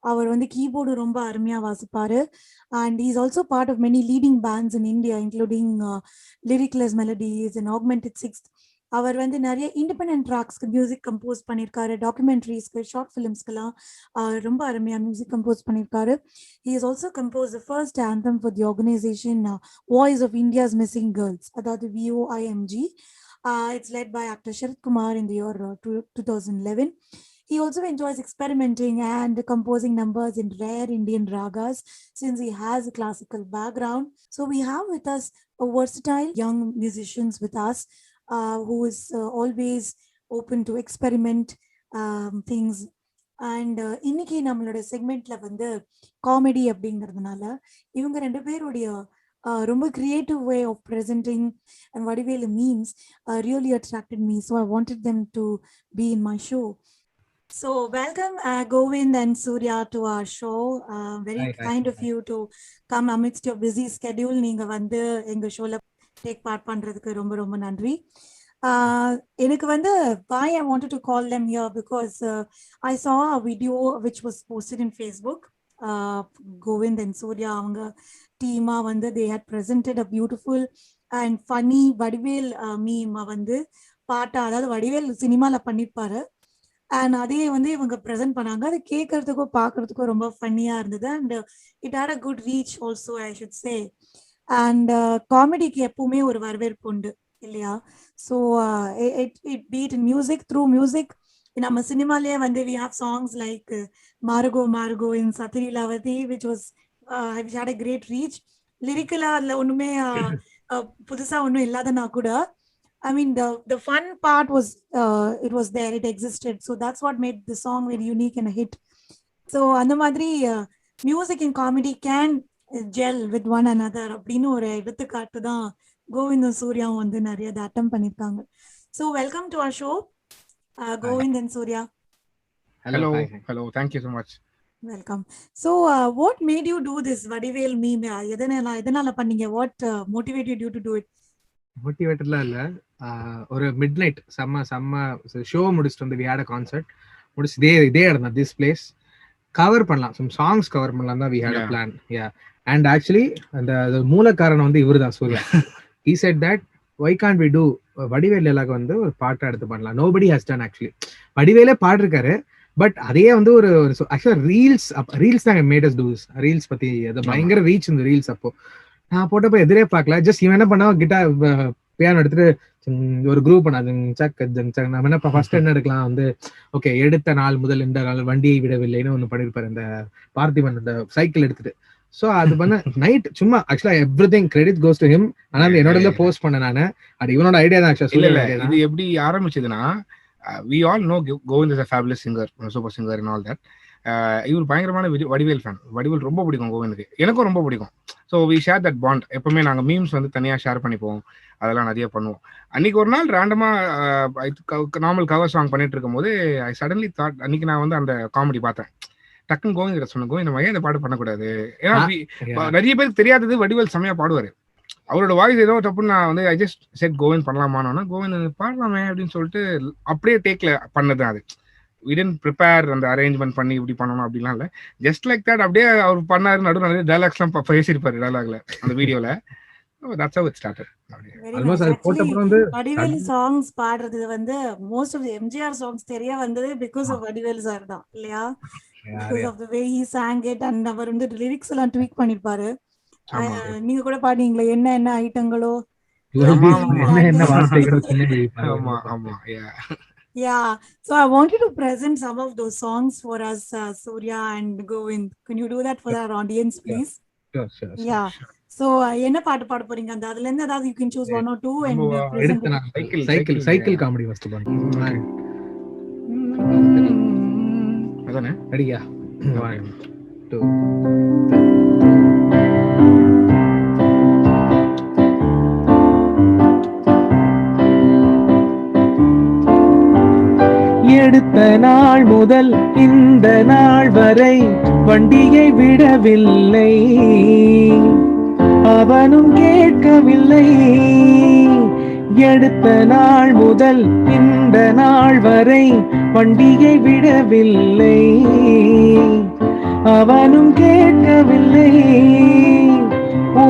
B: அவர் வந்து keyboard ரொம்ப அருமையா வாசிப்பாரு and he's also part of many leading bands in India including Lyricless Melodies and Augmented Sixth. அவர் வந்து நிறைய independent ட்ராக்ஸ்க்கு music compose பண்ணியிருக்காரு, டாக்குமெண்ட்ரிஸ்க்கு, short ஃபிலிம்ஸ்க்கெல்லாம் ரொம்ப அருமையாக music compose பண்ணியிருக்காரு. He has also composed the first anthem for the organization Voice of India's Missing Girls, அதாவது VOIMG. It's led by actor Sharat Kumar in the year 2011. He also enjoys experimenting and composing numbers in rare Indian ragas since he has a classical background. So we have with us a versatile young musicians with us who is always open to experiment things. And இன்னைக்கு நம்மளோட செக்மெண்ட்ல வந்து comedy அப்படிங்கிறதுனால இவங்க 2 பேருடைய ரொம்ப creative way of presenting and Vadivelu memes really attracted me. So I wanted them to be in my show. So welcome Govind and Surya to our show. Very kind of you to come amidst your busy schedule. நீங்க வந்து எங்க ஷோல take part பண்றதுக்கு ரொம்ப ரொம்ப நன்றி. எனக்கு வந்து why I wanted to call them here because I saw a video which was posted in Facebook. Govind and Surya அவங்க டீமா வந்து they had presented a beautiful and funny Vadivel meme வந்து பாட்டா, அதாவது வடிவேல் சினிமால பண்ணிருப்பாரு அண்ட் அதே வந்து இவங்க ப்ரெசென்ட் பண்ணாங்க. அது கேட்கறதுக்கும் பார்க்கறதுக்கும் ரொம்ப ஃபன்னியா இருந்தது and it had a good reach also I should say. And காமெடிக்கு எப்பவுமே ஒரு வரவேற்பு உண்டு இல்லையா? So it beat in music through music. நம்ம சினிமாலேயே வந்து we have songs like Margo Margo in Sathyaleelavathi which had a great reach. லிரிக்கலா அதுல ஒண்ணுமே புதுசா ஒன்றும் இல்லாதனா கூட I mean the fun part was it was there, it existed, so that's what made the song very unique and a hit. So அந்த மாதிரி music and comedy can gel with one another அப்படின்னு ஒரு எடுத்துக்காட்டு தான் கோவிந்தும் சூர்யாவும் வந்து நிறைய அட்டம் பண்ணிருக்காங்க. So welcome to our show Govind and Surya.
I: Hello, thank you so much.
B: Welcome. So what made you do this Vadivel meme? எதனால பண்ணீங்க? What motivated you to do it?
I: மோட்டிவேட்டட்லாம் இல்லை, ஒரு மிட் நைட் செம்ம ஷோ முடிச்சுட்டு வந்து we had a concert முடிச்சு இதே இடம் தான் திஸ் பிளேஸ் கவர் பண்ணலாம், சம் சாங்ஸ் கவர் பண்ணலாம் தான் we had a plan. Ya and actually அந்த மூல காரணம் வந்து இவர் தான் Surya. He said that why can't we do Vadivel எல்லாக்கு வந்து ஒரு பாட்டை எடுத்து பண்ணலாம். Nobody has done actually. வடிவேலே பாடிருக்காரு பட் அதே வந்து ஒரு ஆக்சுவலா ரீல்ஸ் தாங்க made us do this. Reels பத்தி அது பயங்கர ரீச் இந்த ரீல்ஸ். அப்போ நான் போட்டப்ப எதிரே பார்க்கல, ஜஸ்ட் இவன் என்ன பண்ணா கிட்டார் பியானோ எடுத்துட்டு ஒரு குரூப் பண்ணாது நம்ம என்ன ஃபர்ஸ்ட் என்ன எடுக்கலாம் வந்து ஓகே எடுத்த நாள் முதல் இந்த நாள் வண்டியை விடவில்லைன்னு ஒண்ணு பண்ணிருப்பாரு இந்த பார்த்திபன் அந்த சைக்கிள் எடுத்துட்டு. சோ அது பண்ண நைட் சும்மா ஆக்சுவலா everything credit goes to him. ஆனா என்னோட போஸ்ட் பண்ண நானு அது இவனோட ஐடியா தான் ஆக்சுவலா.
J: இது எப்படி ஆரம்பிச்சதுன்னா we all know Govind is a fabulous singer, super singer and all that. இவர் பயங்கரமான வடிவேல் ஃபேன். வடிவேல் ரொம்ப பிடிக்கும் கோவிந்துக்கு, எனக்கும் ரொம்ப பிடிக்கும். So we share that bond. எப்பவுமே நாங்கள் மீம்ஸ் வந்து தனியாக ஷேர் பண்ணிப்போம், அதெல்லாம் நிறைய பண்ணுவோம். அன்னைக்கு ஒரு நாள் ரேண்டமாக நார்மல் கவர் சாங் பண்ணிட்டு இருக்கும் போது ஐ சடன்லி தாட், அன்னைக்கு நான் வந்து அந்த காமெடி பார்த்தேன். டக்குன்னு கோவிந்த் கிட்ட சொன்னேன், கோவிந்த் இந்த பாட்டு பண்ணக்கூடாது. ஏன்னா நிறைய பேருக்கு தெரியாதது வடிவேல் செம்மையா பாடுவார். அவரோட வாய்ஸ் ஏதோ தப்புன்னு நான் வந்து ஐ ஜஸ்ட் செட் கோவிந்த் பண்ணலாமான்னா கோவிந்த் பாடலாமே அப்படின்னு சொல்லிட்டு அப்படியே டேக்ல பண்ணது. அது we didn't prepare அந்த அரேஞ்ச்மெண்ட் பண்ணி இப்படி பண்ணணும் அப்படிலாம் இல்லை, ஜஸ்ட் லைக் தட் அப்படியே அவர் பண்ணாரு. நிறைய டைலாக்ஸ்லாம் பேசியிருப்பாரு டைலாக்ல அந்த வீடியோல. that's how it started.
B: almost அது போட்டப்ப வந்து வடிவேல் சாங்ஸ் பாடுறது வந்து most of the MGR songs தெரிய வந்தது because of வடிவேல் சார் தான் இல்லையா? because of the way he sang it and அவர் வந்து லிரிக்ஸ் எல்லாம் ட்வீக் பண்ணிருப்பாரு. நீங்க கூட பாடுவீங்களா என்ன ஐட்டங்களோ
I: என்ன வார்த்தைகளோ சொன்னீங்க.
J: ஆமா ஆமா
B: Yeah, so I wanted to present some of those songs for us, Surya and Govind. Can you do that for our audience, please?
I: Sure.
B: Yeah. So என்ன பாட்டு பாட போறீங்க? அந்த அதுல இருந்து ஏதாவது you can choose 1 or 2 and
J: நம்ம
B: present
J: எடுத்து
B: it.
J: நான் cycle
I: cycle cycle comedy first பண்ணுங்க.
J: அதானே
I: ரெடியா? 1 2
K: எடுத்த நாள் முதல் இந்த நாள் வரை வண்டியை விடவில்லை, அவனும் கேட்கவில்லை. எடுத்த நாள் முதல் இந்த நாள் வரை வண்டியை விடவில்லை, அவனும் கேட்கவில்லை. ஓ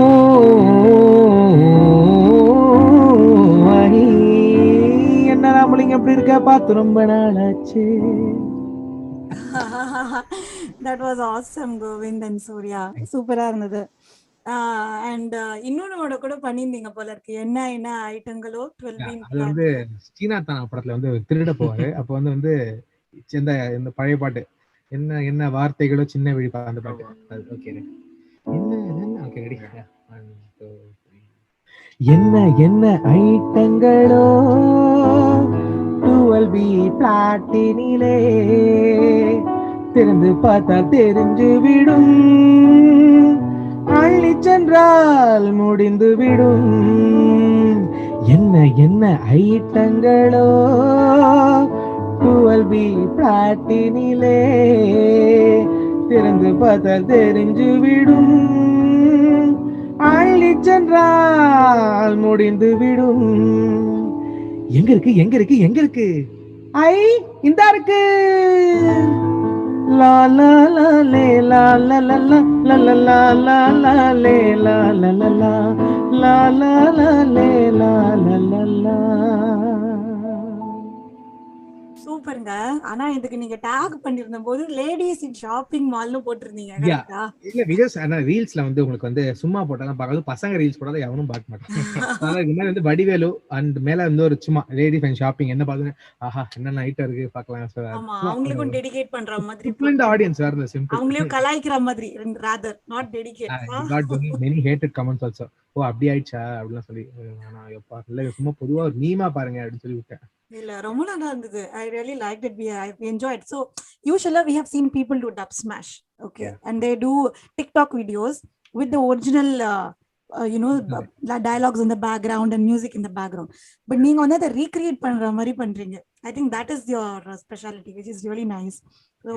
K: என்ன ராமலிங்க எப்படி இருக்க, பார்த்து ரொம்ப நாளாச்சு.
B: That was awesome, Govind and Surya. சூப்பரா இருந்தது. அண்ட் இன்னொன்னு கூட பண்ணியிருந்தீங்க போல இருக்கு. என்ன என்ன ஐட்டங்களோ 12
I: அது வந்து ஸ்ரீநாத் படத்துல வந்து திருட போவாரு. அப்ப வந்து இந்த பழைய பாட்டு என்ன என்ன வார்த்தைகளோ சின்ன விழிப்பா அந்த பாட்டு. Okay okay ready.
K: என்ன என்ன ஐட்டங்களோ 12B பிளாட்டினிலே திறந்து பார்த்தால் தெரிஞ்சு விடும், அள்ளி சென்றால் முடிந்து விடும். என்ன என்ன ஐட்டங்களோ 12B பிளாட்டினிலே திறந்து பார்த்தால் தெரிஞ்சு விடும், அள்ளி சென்றால் முடிந்து விடும். எங்க இருக்கு எங்க இருக்கு எங்க இருக்கு? ஐ இந்த இருக்கு. லா லா லா லே லா லா லா லா லா லா லா லா லே லா லா லா லா லா லா லா லே லா லா லா லா.
B: சூப்பருங்க. ஆனா இதுக்கு நீங்க டாக் பண்ணிருந்த போது லேடிஸ் இன் ஷாப்பிங் மால்னு போட்டிருந்தீங்க. கரெக்ட்டா?
I: இல்ல வீடியோஸ் ஆனா ரீல்ஸ்ல வந்து உங்களுக்கு வந்து சும்மா போட்டாதான் பார்க்காது, பசங்க ரீல்ஸ் போடாத எவனும் பார்க்க மாட்டாங்க. அதனால இந்த மாதிரி வந்து வடிவேலு அண்ட் மேல வந்து ஒரு சும்மா லேடிஸ் அண்ட் ஷாப்பிங் என்ன பாக்குங்க, ஆஹா என்னென்ன ஐட்டம் இருக்கு பார்க்கலாம்.
B: ஆமா, அவங்களுக்கும் டெடிகேட் பண்ற மாதிரி
I: டிஃபரண்ட் ஆடியன்ஸ் வேற இந்த சிம்பிள்.
B: அவங்களையும் கலாய்க்கிற மாதிரி rather not dedicate.
I: got many hated comments also. ஓ அப்படி ஆயிடுச்சா அப்படிலாம் சொல்லி நான் எப்பா இல்ல சும்மா பொதுவா ஒரு மீமா பாருங்க அப்படின்னு சொல்லி விட்டேன்.
B: இல்ல ரொம்ப நல்லா இருந்தது. I really liked it. I enjoyed. So usually we have seen people do dub smash, okay, and they do TikTok videos with the original dialogues in the background and music in the background. But நீங்க வந்து அதை recreate பண்ற மாதிரி பண்றீங்க. I think that is your specialty, which is really nice. So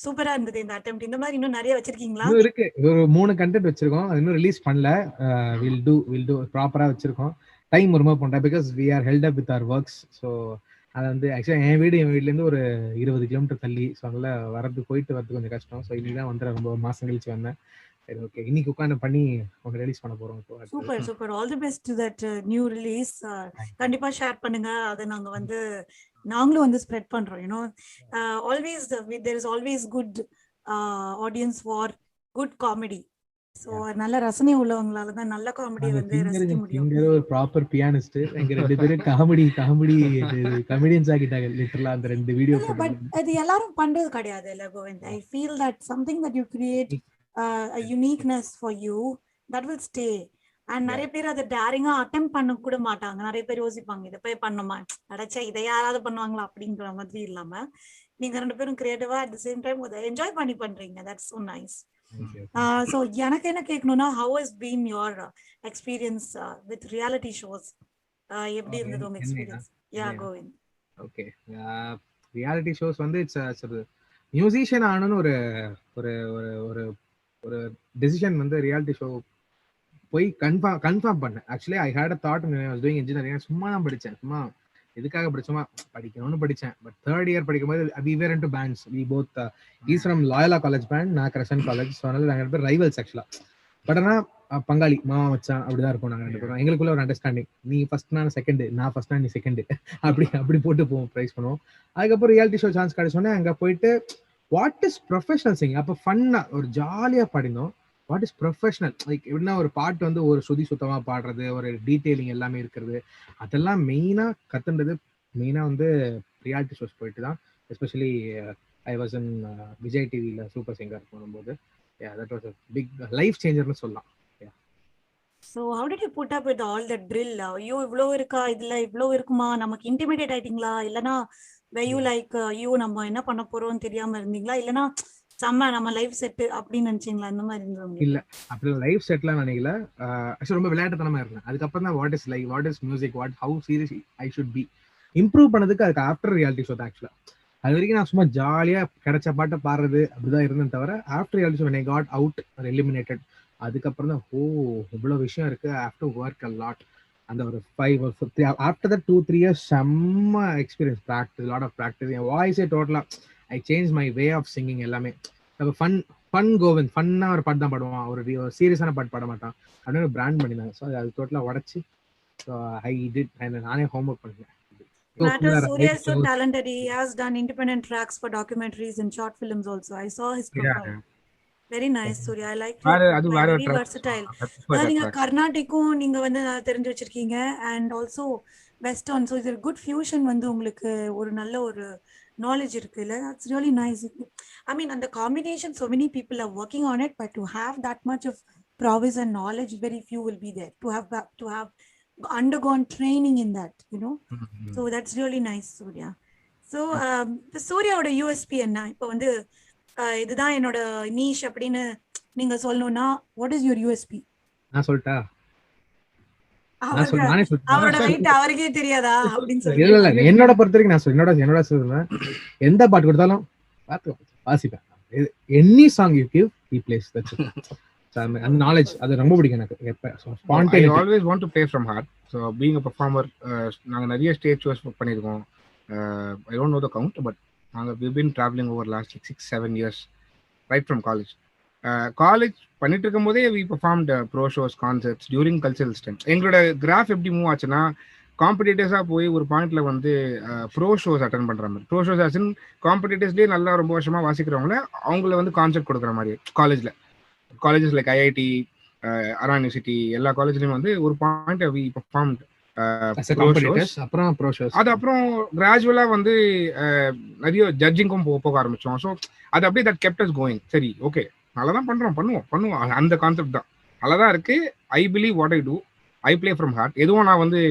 B: சூப்பரா இருந்தது இந்த attempt. இந்த மாதிரி இன்னும் நிறைய வச்சிருக்கீங்களா?
I: இன்னும் இருக்கு. ஒரு 3 கண்டென்ட் வச்சிருக்கோம். அது இன்னும் ரிலீஸ் பண்ணல. will do ப்ராப்பரா வச்சிருக்கோம். டைம் ரிமூவ் பண்றேன் because we are held up with our works. So அது வந்து ஆக்சுவலா என் வீட்ல இருந்து ஒரு 20 கிலோமீட்டர் தள்ளி. ஸோ அதனால போயிட்டு வரது கொஞ்சம் கஷ்டம். ஸோ இன்னைக்கு தான் வந்து ரொம்ப மாசம் கழிச்சு வந்தேன். சரி ஓகே இன்னைக்கு உட்காந்து பண்ணி அவங்க ரிலீஸ் பண்ண போறோம்.
B: Super all the best to that new release. கண்டிப்பா ஷேர் பண்ணுங்க. அதை நாங்க வந்து நாங்களும் வந்து ஸ்ப்ரெட் பண்றோம். You know always there is always good audience for good comedy. So நல்ல ரசனை உள்ளவங்களால தான் நல்ல காமெடி வந்து ரசிக்க முடியும்.
I: இங்க ஒரு ப்ராப்பர் பியானிஸ்ட் எங்க ரெண்டு பேரும் காமெடி கமெடியன்ஸ் ஆகிட்டாங்க லிட்டரலா அந்த 2 வீடியோ.
B: பட் அது எல்லாரும் பண்றது கிடையாது இல்ல Kovind. I feel that something that you create a uniqueness for you that will stay. And நிறைய பேர் அதை டேரிங்கா அட்டெம்ப்ட் பண்ண கூட மாட்டாங்க. நிறைய பேர் யோசிப்பாங்க இதை போய் பண்ணுமா, அடைச்சா இதை யாராவது பண்ணுவாங்களா அப்படிங்கிற மாதிரி இல்லாம நீங்க 2 பேரும் கிரியேட்டிவா அட் தி சேம் டைம் அதை என்ஜாய் பண்ணி பண்றீங்க. That's so nice. So எனக்கு என்ன கேட்கணும்னா, how has been your experience with reality shows? எப்படி இருந்தது உங்க experience? Yeah, Govind.
I: Okay, reality shows வந்து it's மியூசிஷியன் ஆனன்னு ஒரு ஒரு ஒரு ஒரு டெசிஷன் வந்து ரியாலிட்டி ஷோ போய் கன்ஃபார்ம் பண்ணேன். Actually I had a thought when I was doing engineering. சும்மா தான் படிச்சேன். சும்மா எதுக்காக படிச்சோமா படிக்கணும்னு படிச்சேன். பட் 3rd year படிக்கும்போது we were into bands. We both he's from Loyola College band, நான் Crescent College. ஸோ அதனால நாங்கள் 2 பேர் ரைவல்ஸ் ஆக்சுவலா. பட் ஆனால் பங்காளி மாமா மச்சான் அப்படிதான் இருக்கும். நாங்கள் 2 பேரும் எங்களுக்குள்ள ஒரு அண்டர்ஸ்டாண்டிங். நீ ஃபர்ஸ்ட் நான் செகண்ட், நான் ஃபர்ஸ்ட் நீ செகண்ட், அப்படி போட்டு போவோம், ப்ரைஸ் பண்ணுவோம். அதுக்கப்புறம் ரியாலிட்டி ஷோ சான்ஸ் கிடைச்சோன்னே அங்கே போயிட்டு வாட் இஸ் ப்ரொஃபஷனல் சிங்கிங். அப்போ ஃபன்னா ஒரு ஜாலியாக பாடினோம். வாட் இஸ் ப்ரொஃபஷனல் லைக் எப்படின்னா ஒரு பாட்டு வந்து ஒரு சுதி சுத்தமாக பாடுறது, ஒரு டீட்டெயிலிங் எல்லாமே இருக்கிறது, அதெல்லாம் மெயினாக கற்றுன்றது மெயினாக வந்து ரியாலிட்டி ஷோஸ் போயிட்டு தான். Especially I was in Vijay டிவியில் சூப்பர் சிங்கர் போகும்போது that was a big life சேஞ்சர்னு சொல்லலாம்.
B: So how did you put up with all that drill? ஐயோ இவ்ளோ இருக்கா, இதுல இவ்ளோ இருக்குமா, நமக்கு இன்டிமிடேட் ஆயிட்டீங்களா, இல்லனா were like ஐயோ நம்ம என்ன பண்ண போறோம்னு தெரியாம இருந்தீங்களா, இல்லனா செம்ம நம்ம லைஃப் செட் அப்படின்னு நினைச்சீங்களா? அந்த மாதிரி இருந்தது
I: இல்ல அப்படி லைஃப் செட்லாம் நினைக்கல. ஆக்சுவலி ரொம்ப விளையாட்டுத்தனமா இருந்தேன். அதுக்கப்புறம் தான் what is like, what is music, what how serious I should be improve பண்ணதுக்கு அதுக்கு ஆஃப்டர் ரியாலிட்டி ஷோ தான். ஆக்சுவலா அது வரைக்கும் நான் சும்மா ஜாலியா கிடைச்ச பாட்டை பாடுறது அப்படிதான் இருந்தேன் தவிர after reality show when I got out or eliminated அதுக்கப்புறம் தான் இவ்வளவு விஷயம் இருக்கு, I have to work a lot. அந்த ஒரு 5 or 3 after that 2-3 years செம்ம experience, practice, lot of practice. என் வாய்ஸே டோட்டலா I change my way of singing எல்லாமே. ஃபன் கோவிந்த் ஃபன்னா ஒரு பாட்டு தான் பாடுவான், ஒரு சீரியஸான பாட்டு பாட மாட்டான் அப்படின்னு பிராண்ட் பண்ணிருந்தாங்க. ஸோ அது டோட்டலா உடச்சி ஐ டிட், நானே ஹோம்ஒர்க் பண்ணேன்.
B: Matter Surya is so talented. He has done independent tracks for documentaries and short films also. I saw his profile. Very nice, Surya. I like it. Very versatile. நீங்க கர்நாடிக்கும் நீங்க வந்து தெரிஞ்சு வச்சிருக்கீங்க and also western, so it's a good fusion. வந்து உங்களுக்கு ஒரு நல்ல ஒரு knowledge இருக்கு இல்ல? That's really nice. I mean, and the combination, so many people are working on it, but to have that much of prowess and knowledge, very few will be there to have undergone training in that, you know. So that's really nice, Surya. So Surya oda USP enna? இப்போ வந்து இதுதான் என்னோட niche அப்படினு நீங்க சொல்லணும்னா what is your USP?
I: நான் சொல்லிட்டா?
B: அவரோட வெயிட் அவருக்கே தெரியாதா அப்படின்னு சொல்லி?
I: இல்ல என்னோட பொறுத்த வரைக்கும் நான் என்னோட சொல்றேன், எந்த பாட்டு கொடுத்தாலும் வாசிப்பேன். Any song you give he plays. That's it. அந்த நாலேஜ் அது ரொம்ப பிடிக்கும் எனக்கு.
J: I always want to play from heart. So being a performer, நாங்க நிறைய ஸ்டேஜ் ஷோஸ் பண்ணிருக்கோம். I don't know the count, but we've been traveling over last 6-7 years right from college. College பண்ணிட்டு இருக்கும் போதே we performed pro shows, concerts during cultural stunts. எங்களோட graph எப்படி move ஆச்சுன்னா, காம்படிட்டர்ஸா போய் ஒரு பாயிண்ட்ல வந்து ப்ரோ ஷோஸ் அட்டன் பண்ற மாதிரி, ப்ரோ ஷோஸ் ஆஸ் இன் காம்படிட்டர்ஸ்லேயே நல்லா ரொம்ப வருஷமா வாசிக்கிறவங்கள அவங்கள வந்து கான்செர்ட் கொடுக்குற மாதிரி காலேஜஸ் லைக் ஐஐடி, அண்ணா யூனிவர்சிட்டி, எல்லா காலேஜ்லயும் வந்து ஒரு பாயிண்ட் we performed
I: அப்புறம் ப்ரோ ஷோஸ்.
J: அது அப்புறம் கிராஜுவலா வந்து நிறைய ஜட்ஜிங்கும் போக ஆரம்பிச்சோம். ஸோ அது அப்படியே தட் kept us going. சரி ஓகே நல்லா தான் பண்ணுவோம் அந்த கான்செப்ட் தான் நல்லாதான் இருக்கு. I believe what I do, I play from heart. எதுவும் நான் வந்து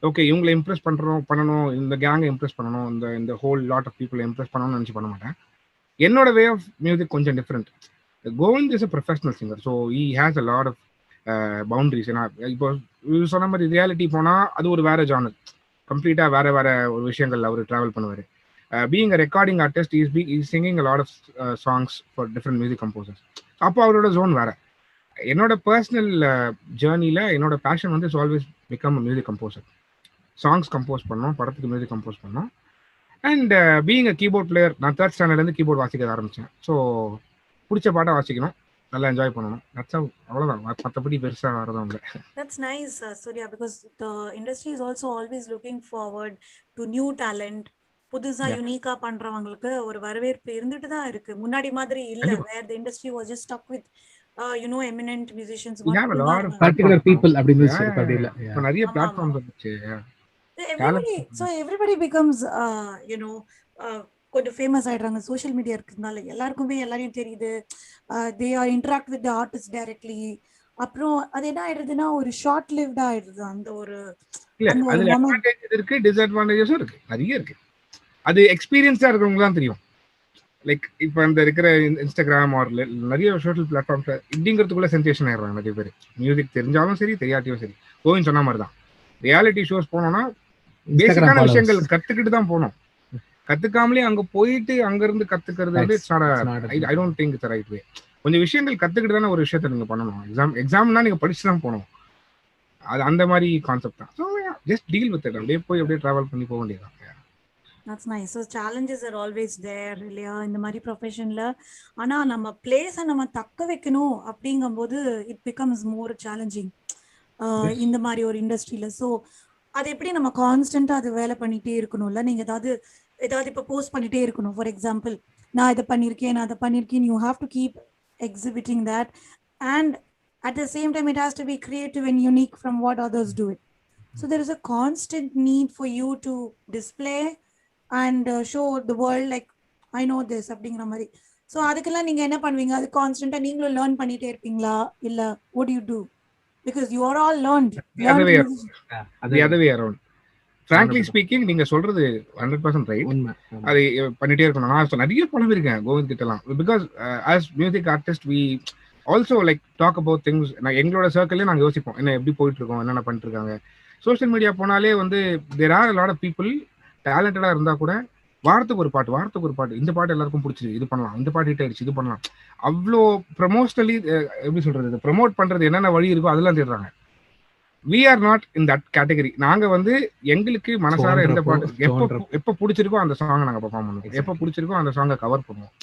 J: ஓகே இவங்களை இம்ப்ரெஸ் பண்ணணும், இந்த கேங்கை இம்ப்ரெஸ் பண்ணணும், இந்த ஹோல் லாட் ஆஃப் பீப்புளை இம்ப்ரெஸ் பண்ணணும்னு நினச்சி பண்ண மாட்டேன். என்னோட வே ஆஃப் மியூசிக் கொஞ்சம் different. Govind is a professional singer, so he has a lot of boundaries. ஏன்னா இப்போ சொன்ன மாதிரி ரியாலிட்டி போனால் அது ஒரு வேற ஜானர், கம்ப்ளீட்டாக வேற ஒரு விஷயங்கள் அவர் ட்ராவல் பண்ணுவார். Being a recording artist is singing a lot of songs for different music composers. அப்போ அவரோட ஜோன் வேற. என்னோட பர்சனல் ஜேர்னியில் என்னோட பேஷன் வந்து it's always become a music composer. Songs compose பண்ணோம், படத்துக்கு மியூசிக் கம்போஸ் பண்ணோம். And being a keyboard player, நான் 3rd ஸ்டாண்டர்ட்லேருந்து கீபோர்ட் வாசிக்க ஆரம்பித்தேன். ஸோ பிடிச்ச பாட்டை வாசிக்கணும், நல்லா என்ஜாய் பண்ணணும். அவ்வளோதான், மற்றபடி பெருசாக வரதும் இல்லை.
B: That's nice, Surya, because the industry is also always looking forward to new talent. புதுசா யூனிக்கா பண்றவங்களுக்கு ஒரு வரவேற்பு இருந்துட்டு தான் இருக்கு. முன்னாடி மாதிரி இல்ல, where the industry was just stuck with eminent musicians.
J: We have a lot of
I: particular people அப்படின்னு சொல்லிட்டு இல்ல.
J: இப்போ நிறைய பிளாட்ஃபார்ம்ஸ் வந்துச்சு.
B: So everybody becomes கொஞ்சம் ஃபேமஸ் ஆயிடுறாங்க. சோஷியல் மீடியா இருக்கிறதுனால எல்லாருக்குமே எல்லாரையும் தெரியுது. they are interact with the artist directly. அப்புறம் அது என்ன ஆயிடுதுன்னா ஒரு ஷார்ட் லிவ்டா ஆயிடுது. அந்த ஒரு
J: அதுல அட்வான்டேஜஸ் இருக்கு, டிஸ்அட்வான்டேஜஸும் இருக்கு, நிறைய இருக்கு. அது எக்ஸ்பீரியன்ஸா இருக்கிறவங்க தான் தெரியும். லைக் இப்போ இந்த இருக்கிற இன்ஸ்டாகிராம் ஆர் நிறைய சோஷியல் பிளாட்ஃபார்ம்ஸ் இப்படிங்கிறதுக்குள்ள சென்சேஷன் ஆயிடுறாங்க நிறைய பேர். மியூசிக் தெரிஞ்சாலும் சரி, தெரியாட்டியும் சரி. கோவின் சொன்ன மாதிரி தான், ரியாலிட்டி ஷோஸ் போனோம்னா பேசிக்கான விஷயங்கள் கத்துக்கிட்டு தான் போனோம். கத்துக்காமலே அங்க போயிட்டு அங்க இருந்து கத்துக்கிறது வந்து I don't think it's right way. கொஞ்சம் விஷயங்கள் கத்துக்கிட்டு தானே ஒரு விஷயத்த நீங்க பண்ணணும். எக்ஸாம்னா நீங்க படிச்சு தான் போகணும். அது அந்த மாதிரி கான்செப்ட் தான். So just deal with it, அப்படியே டிராவல் பண்ணி போக வேண்டியதான்.
B: That's nice. So challenges are always there இல்லையா இந்த மாதிரி ப்ரொஃபஷன்ல. ஆனா நம்ம பிளேஸை நம்ம தக்க வைக்கணும் அப்படிங்கும்போது இட் பிகம்ஸ் மோர் சேலஞ்சிங் இந்த மாதிரி ஒரு இண்டஸ்ட்ரியில. ஸோ அது எப்படி நம்ம கான்ஸ்டன்டா அது வேலை பண்ணிட்டே இருக்கணும்ல. நீங்க ஏதாவது இப்போ போஸ்ட் பண்ணிட்டே இருக்கணும். ஃபார் எக்ஸாம்பிள், நான் இதை பண்ணியிருக்கேன், you have to keep exhibiting that, and at the same time it has to be creative and unique from what others do it. So there is a constant need for you to display and show the world like I know this அப்படிங்கிற மாதிரி. So அதுக்கெல்லாம் நீங்க என்ன பண்ணுவீங்க? அது கான்ஸ்டன்டா நீங்களும் learn பண்ணிட்டே இருப்பீங்களா, இல்ல what do you do? because you are all learned
J: The other way around.
B: musician.
J: The other way around. Frankly speaking, நீங்க சொல்றது 100% ரைட். அது பண்ணிட்டே இருக்கணும். நான் நிறைய பண்ணிருக்கேன் கோவிந்த் கிட்டலாம். Because as music artist we also like talk about things. நான் எங்களோட சர்க்கிள்ல நாங்க யோசிப்போம் என்ன எப்படி போயிட்டு இருக்கோம், என்னென்ன பண்ணிட்டு இருக்காங்க. சோஷியல் மீடியா போனாலே வந்து there are a lot of people டேலண்டடா இருந்தா கூட வாரத்துக்கு ஒரு பாட்டு, இந்த பாட்டு எல்லாருக்கும் பிடிச்சிருக்கு, இது பண்ணலாம், இந்த பாட்டு ஹிட் ஆயிடுச்சு, இது பண்ணலாம். அவ்வளோ ப்ரமோஷனலி எப்படி சொல்றது, ப்ரமோட் பண்றது என்னென்ன வழி இருக்கோ அதெல்லாம் தேடுறாங்க. we are not in that category. நாங்க வந்து எங்களுக்கு மனசார எந்த பாட்டு எப்ப பிடிச்சிருக்கோ அந்த சாங்கை நாங்க பெர்ஃபார்ம் பண்ணுவோம், எப்ப பிடிச்சிருக்கோ அந்த சாங்கை கவர் பண்ணுவோம்.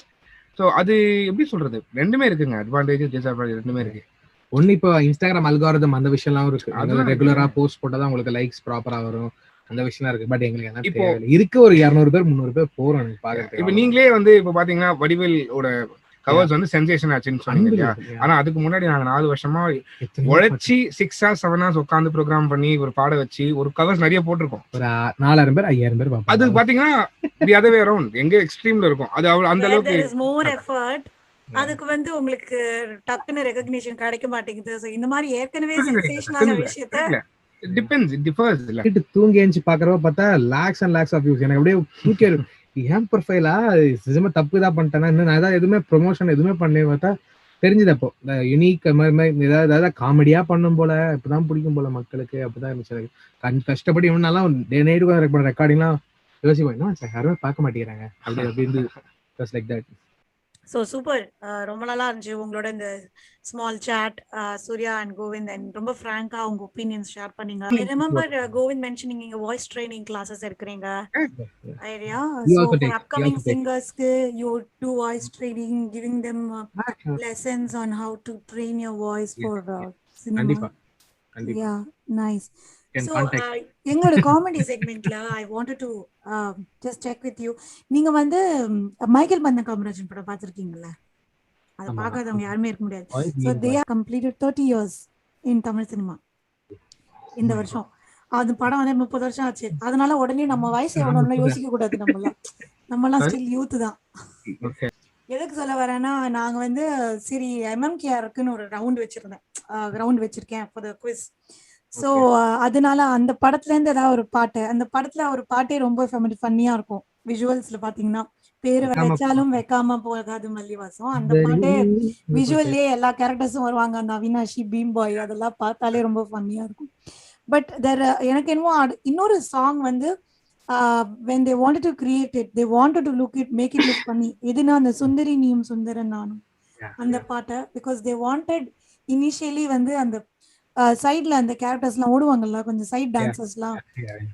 J: ஸோ அது எப்படி சொல்றது, ரெண்டுமே இருக்குங்க, அட்வான்டேஜ் டிஸ்அட்வான்டேஜ் ரெண்டுமே இருக்கு.
I: ஒன்னு இப்போ இன்ஸ்டாகிராம் அல்காரிதம் அந்த விஷயம்லாம் இருக்கு, அதுல ரெகுலரா போஸ்ட் போட்டாதான் உங்களுக்கு லைக்ஸ் ப்ராப்பரா வரும், அந்த விஷயம் இருக்கு. பட் எங்களுக்கு என்ன இப்போ இருக்கு, ஒரு 200 பேர் 300 பேர் போறோம் பாக்குறதுக்கு.
J: இப்போ நீங்களே வந்து இப்போ பாத்தீங்கன்னா வடிவேலோட கவர்ஸ் வந்து சென்சேஷன் ஆச்சுன்னு சொன்னீங்க இல்லையா? ஆனா அதுக்கு முன்னாடி நாங்க 4 வருஷமா உழைச்சி 6 hours 7 hours உட்காந்து ப்ரோக்ராம் பண்ணி ஒரு பாட வச்சு ஒரு கவர்ஸ் நிறைய போட்டிருக்கோம்.
I: ஒரு 4000 பேர் 5000 பேர் பார்ப்பாங்க.
J: அது பாத்தீங்கன்னா தி அதர் வே அரவுண்ட், எங்க எக்ஸ்ட்ரீம்ல இருக்கும் அது. அந்த அளவுக்கு
B: மோர் எஃபர்ட், அதுக்கு வந்து உங்களுக்கு டக்குன்னு ரெகக்னிஷன் கிடைக்க மாட்டேங்குது. சோ இந்த மாதிரி ஏற்கனவே சென்சேஷனலான விஷயத்தை
J: டிபெண்ட்ஸ், இட் டிஃபர்ஸ். இல்ல
I: தூங்கி எழுந்து பாக்குறப்ப பார்த்தா lakhs and lakhs of views. எனக்கு அப்படியே தூக்கி ஏன் ப்ரொஃபைலா நிஜமா தப்பு தான் பண்ணிட்டேன்னா, இன்னும் நான் ஏதாவது எதுவுமே ப்ரொமோஷன் எதுவுமே பண்ணி பார்த்தா தெரிஞ்சது. அப்போ இந்த யூனிக் மாதிரி ஏதாவது காமெடியா பண்ணும் போல, இப்பதான் பிடிக்கும் போல மக்களுக்கு, அப்படிதான் இருந்துச்சு. கஷ்டப்படி இவனாலாம் டே நைட்டு ரெக்கார்டிங்லாம் யோசிப்போம், என்ன யாருமே பார்க்க மாட்டேங்கிறாங்க அப்படின்னு லைக் தட்.
B: ஸோ சூப்பர், ரொம்ப நல்லா இருந்துச்சு உங்களோட இந்த small chat Surya and Govind, and ரொம்ப ஃப்ராங்கா உங்க ஒப்பீனியன்ஸ் ஷேர் பண்ணீங்க. ஐ ரிமெம்பர் கோவிந்த் மென்ஷனிங் நீங்க வாய்ஸ் ட்ரைனிங் கிளாஸஸ் எடுக்கிறீங்க ஐயா. ஸோ ஃபார் அப்கமிங் சிங்கர்ஸ்க்கு you do voice training, giving them lessons on how to train your voice for cinema. Yeah nice. So எங்களோட comedy செக்மெண்ட்ல I wanted to just check with you. நீங்க வந்து Michael Bandhan Kamarajan படம் பார்த்திருக்கீங்களா? அதை பார்க்காதவங்க யாருமே இருக்க முடியாது. So they have completed 30 years in Tamil cinema இந்த வருஷம். அது படம் வந்து 30 வருஷம் ஆச்சு. அதனால உடனே நம்ம வயசு எவ்வளோன்னு யோசிக்க கூடாது. நம்மலாம் ஸ்டில் யூத் தான். எதுக்கு சொல்ல வரேன்னா, நாங்க வந்து சரி MMKRக்குன்னு ஒரு ரவுண்ட் வச்சிருக்கேன் ஃபார் த குவிஸ். ஸோ அதனால அந்த படத்துல இருந்து ஏதாவது ஒரு பாட்டு, அந்த படத்துல ஒரு பாட்டே ரொம்ப ஃபன்னியா இருக்கும். விஷுவல்ஸ்ல பாத்தீங்கன்னா பேரு வச்சாலும் வைக்காம போகாது மல்லிவாசம், அந்த பாட்டே விஷுவல்லே எல்லா கேரக்டர்ஸும் வருவாங்க. அந்த அவினாஷி, பீம் பாய், அதெல்லாம் பார்த்தாலே ரொம்ப ஃபன்னியா இருக்கும். பட் எனக்கு என்னமோ இன்னொரு சாங் வந்து when they wanted to create it, they wanted to make it look funny. எதுனா அந்த சுந்தரி நீயும் சுந்தரன் நானும் அந்த பாட்டை, because they wanted initially வந்து அந்த சைட்ல அந்த கேரக்டர்ஸ்லாம் ஓடுவாங்கல்ல, கொஞ்சம் side டான்சர்ஸ்லாம்,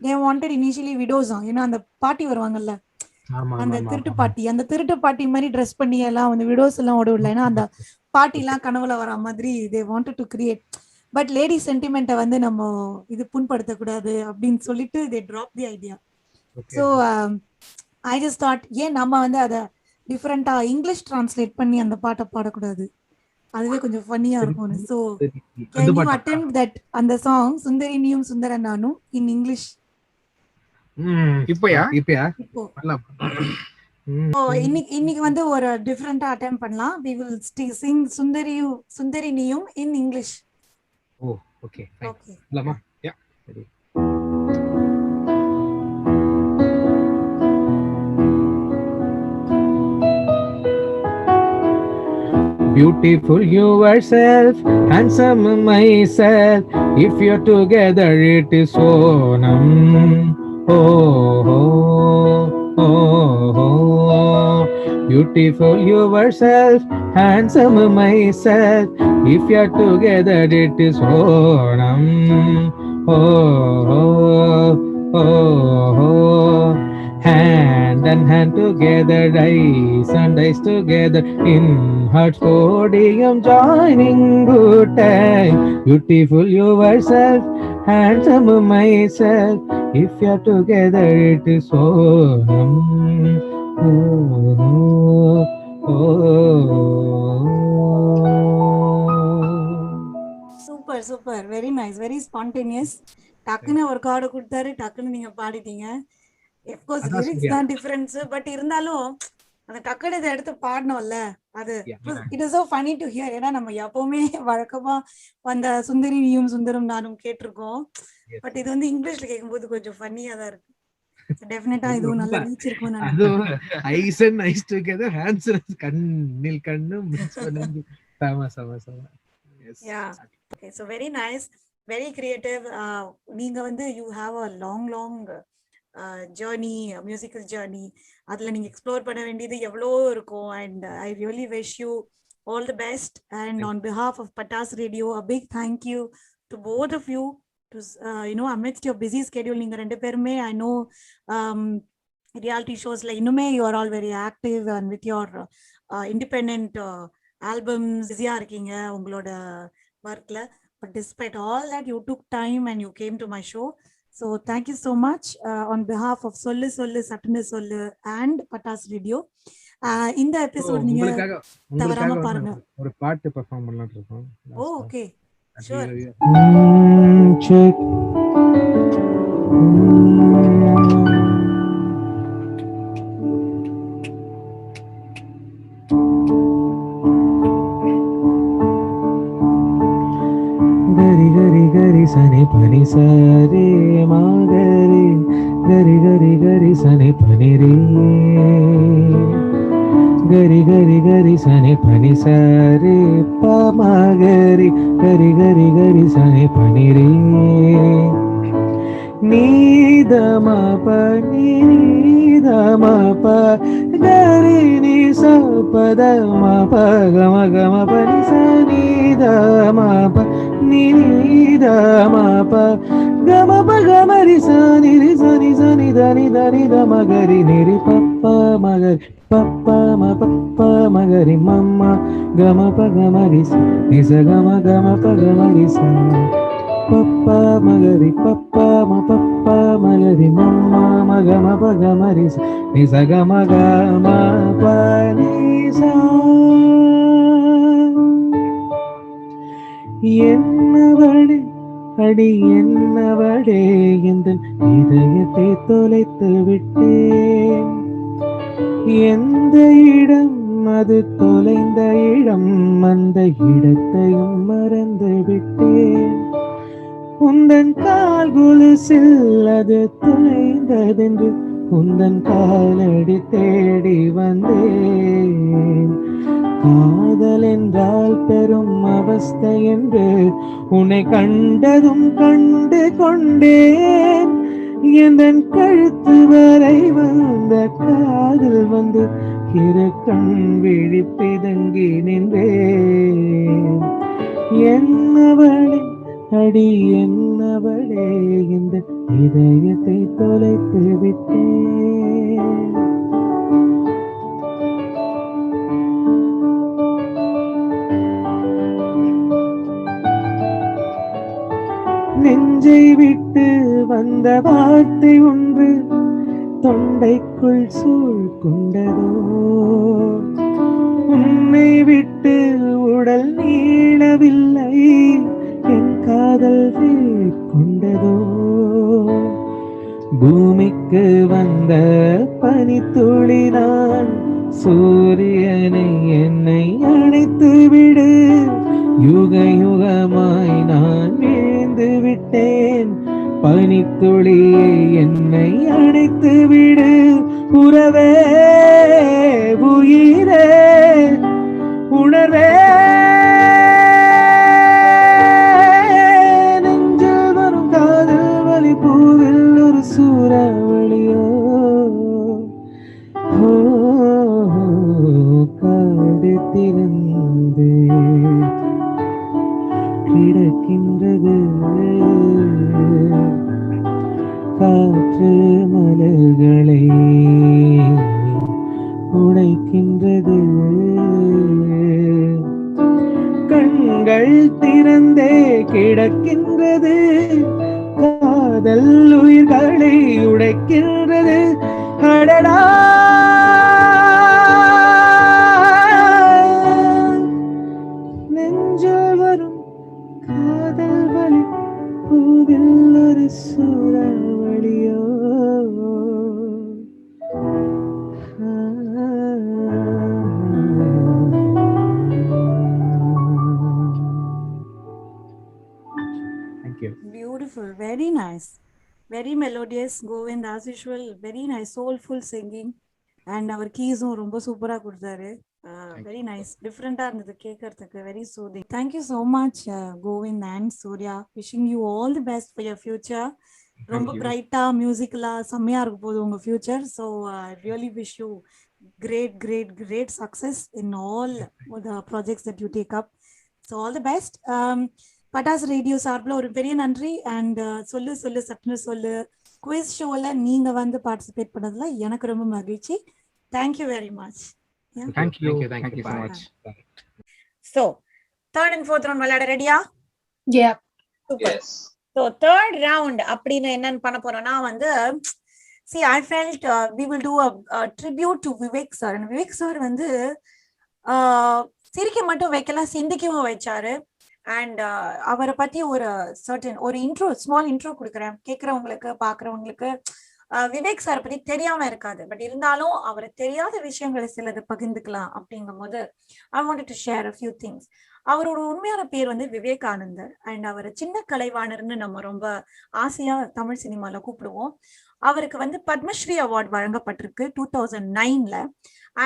B: they wanted initially widows. ஏன்னா அந்த பாட்டி வருவாங்கல்ல, அந்த திருட்டு பாட்டி மாதிரி ட்ரெஸ் பண்ணி எல்லாம் வந்து விடோஸ் எல்லாம் ஓடவில்லை. ஏன்னா அந்த பாட்டி எல்லாம் கனவுல வர மாதிரி they wanted to create. But lady சென்டிமெண்ட்டை வந்து நம்ம இது புண்படுத்தக்கூடாது அப்படின்னு சொல்லிட்டு they dropped the idea. So I just thought, ஏன் நம்ம வந்து அதை டிஃப்ரெண்டா இங்கிலீஷ் டிரான்ஸ்லேட் பண்ணி அந்த பாட்டை பாடக்கூடாது, அதுவே கொஞ்சம் ஃபன்னியா இருக்கும். So can you attempt that அந்த சாங் சுந்தரி நீயும் சுந்தரன் நானும் in English?
J: இப்போயா
B: பண்ணலாம். இன்னைக்கு வந்து ஒரு டிஃபரெண்டா அட்டெம்ப்ட் பண்ணலாம். we will sing சுந்தரி நீயும் in English.
I: Oh okay fine. பண்ணலாமா?
J: Yeah ready.
K: Beautiful yourself, handsome myself. If you're together, it is Sonam. Oh, oh, oh, oh. Beautiful yourself, handsome myself. If you're together, it is Sonam. Oh, oh, oh, oh. Hand and hand together, eyes and eyes together, in heart's podium joining good time. Beautiful yourself, handsome myself. If you're together, it is Sonam. Oh, oh.
B: Super, very nice, very spontaneous. டக்குன்னு ஒரு card கொடுத்தாரு, டக்குன்னு நீங்க பாடிட்டீங்க. Of course lyrics தான் difference, but இருந்தாலும் அந்த டக்குனு இதை எடுத்து பாடணும்ல அது
I: Yeah.
B: It is so funny to hear. ஏன்னா நம்ம எப்பவுமே வழக்கமா வந்த சுந்தரி நீயும் சுந்தரம் நானும் கேட்டிருக்கோம். பட் இது வந்து இங்கிலீஷ்ல கேட்கும்போது கொஞ்சம் ஃபன்னியா தான் இருக்கு. டெஃபினட்டா இதுவும் நல்ல ரீச் இருக்கும்.
I: அதுவும் eyes and eyes together hands கண்ணில் கண்ணு மிக்ஸ் பண்ணி சம சம சம.
B: Yeah okay so very nice, very creative. நீங்க வந்து you have a long journey, musical journey. அதில் நீங்கள் எக்ஸ்ப்ளோர் பண்ண வேண்டியது எவ்வளோ இருக்கும். And I really wish you all the best. And on behalf of Pattas radio a big thank you to both of you to amidst your busy schedule. நீங்கள் ரெண்டு பேருமே I know reality ஷோஸில் இன்னுமே you are all very active and with your independent albums பிஸியாக இருக்கீங்க உங்களோட ஒர்க்கில். But despite all that you took time and you came to my show. So thank you so much on behalf of Sollu Sollu Sattunu Sollu and Patas Radio. இந்த episode நீங்க தவறாம பாருங்க.
I: ஒரு பாட்டு பெர்ஃபார்ம் பண்ணலாம்னு இருக்கோம்.
B: ஓ ஓகே ஷூர்.
K: गरी गरी गरी सने पनि सारे मागरे गरी गरी गरी सने पनि रे गरी गरी गरी सने पनि सारे पा मागरे गरी गरी गरी सने पनि रे नीदम पनि नीदम प गरी नि स पद म प गम गम पनि स नीदम प नीदम प गम प गम रि स नि द नि द नि द म ग रि नि रि प प म ग पप्पा म पप्प म ग रि मम्म गम प गम रि स नि स गम गम प गम रि स पप्पा म ग रि पप्पा म पप्पा म ग रि मम्म म गम प गम रि स नि स गम ग म प नि स என்னவளே அடி என்னவளே எந்தன் இதயத்தை தொலைத்து விட்டேன் எந்த இடம் அது தொலைந்த இடம் அந்த இடத்தையும் மறந்து விட்டேன் உந்தன் கால் கொலுசில் அது தொலைந்ததென்று உந்தன் காலடி தேடி வந்தேன் காதல் என்றால் பெரும் அவஸ்தை என்று உன்னை கண்டதும் கண்டு கொண்டேன் எந்தன் கழுத்து வரை வந்த காதல் வந்து இரு கண் விழி பிதங்கி நின்றேன் என்னவளே அடி என்னவளே இந்த இதயத்தை தொலைத்து விட்டேன் நெஞ்சை விட்டு வந்த வார்த்தை ஒன்று தொண்டைக்குள் சூழ் கொண்டதோ உன்னை விட்டு உடல் நீளவில்லை என் காதல் கொண்டதோ பூமிக்கு வந்த பனித்துளி நான் சூரியனை என்னை அணைத்து விடு யுக யுகமாய் நான் வீழ்ந்து விட்டேன் பனித்துளி என்னை அணைத்து விடு உறவே உயிரே உணர்வே நெஞ்சில் வரும் காதல் வலி பூவில் ஒரு சூறாவளியோ காடு திறந்து கிடக்கின்றது காற்று மலர்களை உடைக்கின்றது கண்கள் திறந்தே கிடக்கின்றது காதல் உயிர்களை உடைக்கின்றது அடடா நெஞ்சில் வரும் காதல் வலி பூவில் ஒரு சூறாவளியோ
B: Very nice. Very melodious. Govind, as usual, very nice, soulful singing. And our keys ரொம்ப சூப்பரா கொடுத்தாரு. Very nice. Different-ஆ இருந்தது கேட்கறதுக்கு. Very soothing. Thank you so much, Govind and Surya. Wishing you all the best for your future. ரொம்ப பிரைட்டா மியூசிக்கலா செம்மையா இருக்க போகுது உங்க future. So I really wish you great success in all the projects that you take up. So all the best. Pattas radio சார்பில் ஒரு பெரிய நன்றி. அண்ட் சொல்லு சொல்லு சட்டுன்னு சொல்லு குவிஸ் ஷோல நீங்க வந்து பார்ட்டிசிபேட் பண்ணதுல எனக்கு ரொம்ப மகிழ்ச்சி. Thank you very much.
J: Thank you so much.
B: So third and fourth round விளையாட ரெடியா?
F: Yeah.
B: Super. So third round அப்படின்னு என்னன்னு பண்ண போறோம்னா வந்து see I felt we will do a tribute to Vivek sir. And Vivek sir வந்து சிரிக்க மட்டும் வைக்கல, சிந்திக்கவும் வச்சாரு. அண்ட் அவரை பத்தி ஒரு ஸ்மால் இன்ட்ரோ கொடுக்குறேன் கேட்கறவங்களுக்கு பாக்குறவங்களுக்கு. விவேக் சார் பத்தி தெரியாம இருக்காது, பட் இருந்தாலும் அவரை தெரியாத விஷயங்களை சிலது பகிர்ந்துக்கலாம். அப்படிங்கும் போது ஐ wanted to share a few things. அவரோட உண்மையான பேர் வந்து விவேகானந்தர். அண்ட் அவர் சின்ன கலைவாணர்னு நம்ம ரொம்ப ஆசையா தமிழ் சினிமால கூப்பிடுவோம். அவருக்கு வந்து பத்மஸ்ரீ அவார்ட் வழங்கப்பட்டிருக்கு 2009ல.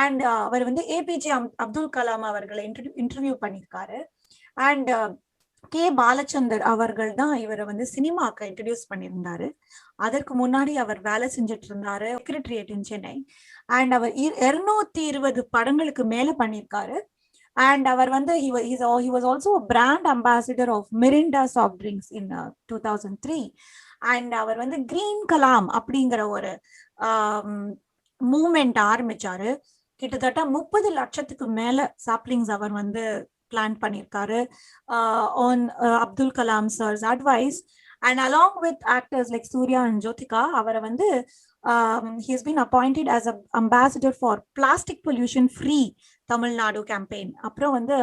B: அண்ட் அவர் வந்து ஏபிஜே அப்துல் கலாம் அவர்களை இன்டர்வியூ பண்ணியிருக்காரு. அண்ட் கே பாலச்சந்தர் அவர்கள் தான் இவரை வந்து சினிமாக்கு இன்ட்ரடியூஸ் பண்ணியிருந்தாரு. அதற்கு முன்னாடி அவர் வேலை செஞ்சுட்டு இருந்தாரு செக்ரட்டரியேட் இன் சென்னை. அண்ட் அவர் 220 படங்களுக்கு மேல பண்ணியிருக்காரு. அண்ட் அவர் வந்து he was also a brand ambassador of Mirinda soft drinks in 2003. And அவர் வந்து கிரீன் கலாம் அப்படிங்கிற ஒரு மூவ்மெண்ட் ஆரம்பிச்சாரு. கிட்டத்தட்ட 30 லட்சத்துக்கு மேல சாப்ளிங்ஸ் அவர் வந்து பிளான் பண்ணியிருக்காரு on Abdul Kalam sir's advice. And along with actors like Surya and Jyotika, அவரை வந்து he has been appointed as an ambassador for plastic pollution free Tamil Nadu campaign. அப்புறம் வந்து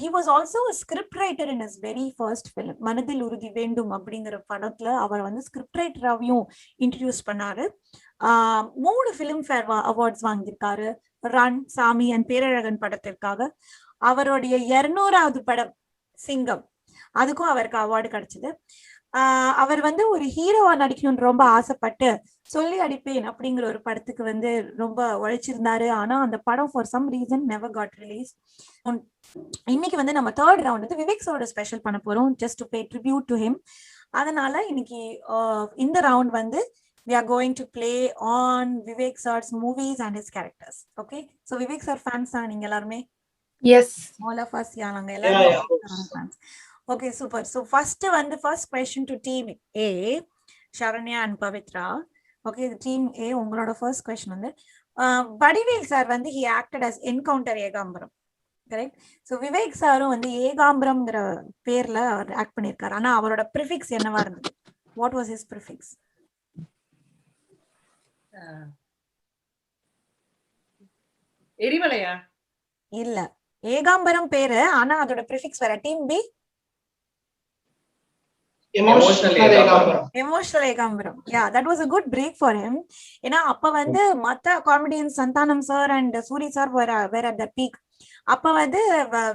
B: he was also a script writer in his very first film மனதில் உறுதி வேண்டும் அப்படிங்கிற படத்துல அவர் வந்து ஸ்கிரிப்ட் ரைட்டராவையும் இன்ட்ரடியூஸ் பண்ணாரு. 3 ஃபிலிம்ஃபேர் அவார்ட்ஸ் வாங்கியிருக்காரு. ரன், சாமி அண்ட் பேரழகன் படத்திற்காக. அவருடைய 200வது படம் சிங்கம், அதுக்கும் அவருக்கு அவார்டு கிடைச்சது. அவர் வந்து ஒரு ஹீரோவா நடிக்கணும்னு ரொம்ப ஆசைப்பட்டு சொல்லி அடிப்பேன் அப்படிங்கிற ஒரு படத்துக்கு வந்து ரொம்ப உழைச்சிருந்தாரு. ஆனா அந்த படம் for some reason never got release. இன்னைக்கு வந்து நம்ம தேர்ட் ரவுண்ட் வந்து விவேக் சாரோட ஸ்பெஷல் பண்ண போறோம், just to pay tribute to him. அதனால இன்னைக்கு இந்த ரவுண்ட் வந்து we are going to play on Vivek sir's movies and his characters. Okay, so Vivek sir fans are நீங்க எல்லாரும்?
F: Yes,
B: all of us. Yeah, நாங்க எல்லாரும் fans. Okay, super. So first question to team A, Sharanya and Pavitra. Okay, the team A, உங்களோட first question வந்து Vadivel sir வந்து he acted as Encounter Ekambaram, correct? So Vivek சாரும் வந்து ஏகாம்பரம்ங்கிற பேர்ல அவர் ஆக்ட் பண்ணிருக்காரு. ஆனா அவரோட ப்ரிஃபிக்ஸ் என்னவா இருந்தது? What was his prefix?
C: எரிமலையா?
B: இல்ல, ஏகாம்பரம் பேரு, ஆனா அதோட ப்ரிஃபிக்ஸ் வேற. Team B emotional Ekambaram. Yeah, that was a good break for him. ஏன்னா அப்ப வந்து மத்த comedians Santhanam sir and Soori sir வேற at the peak. அப்ப வந்து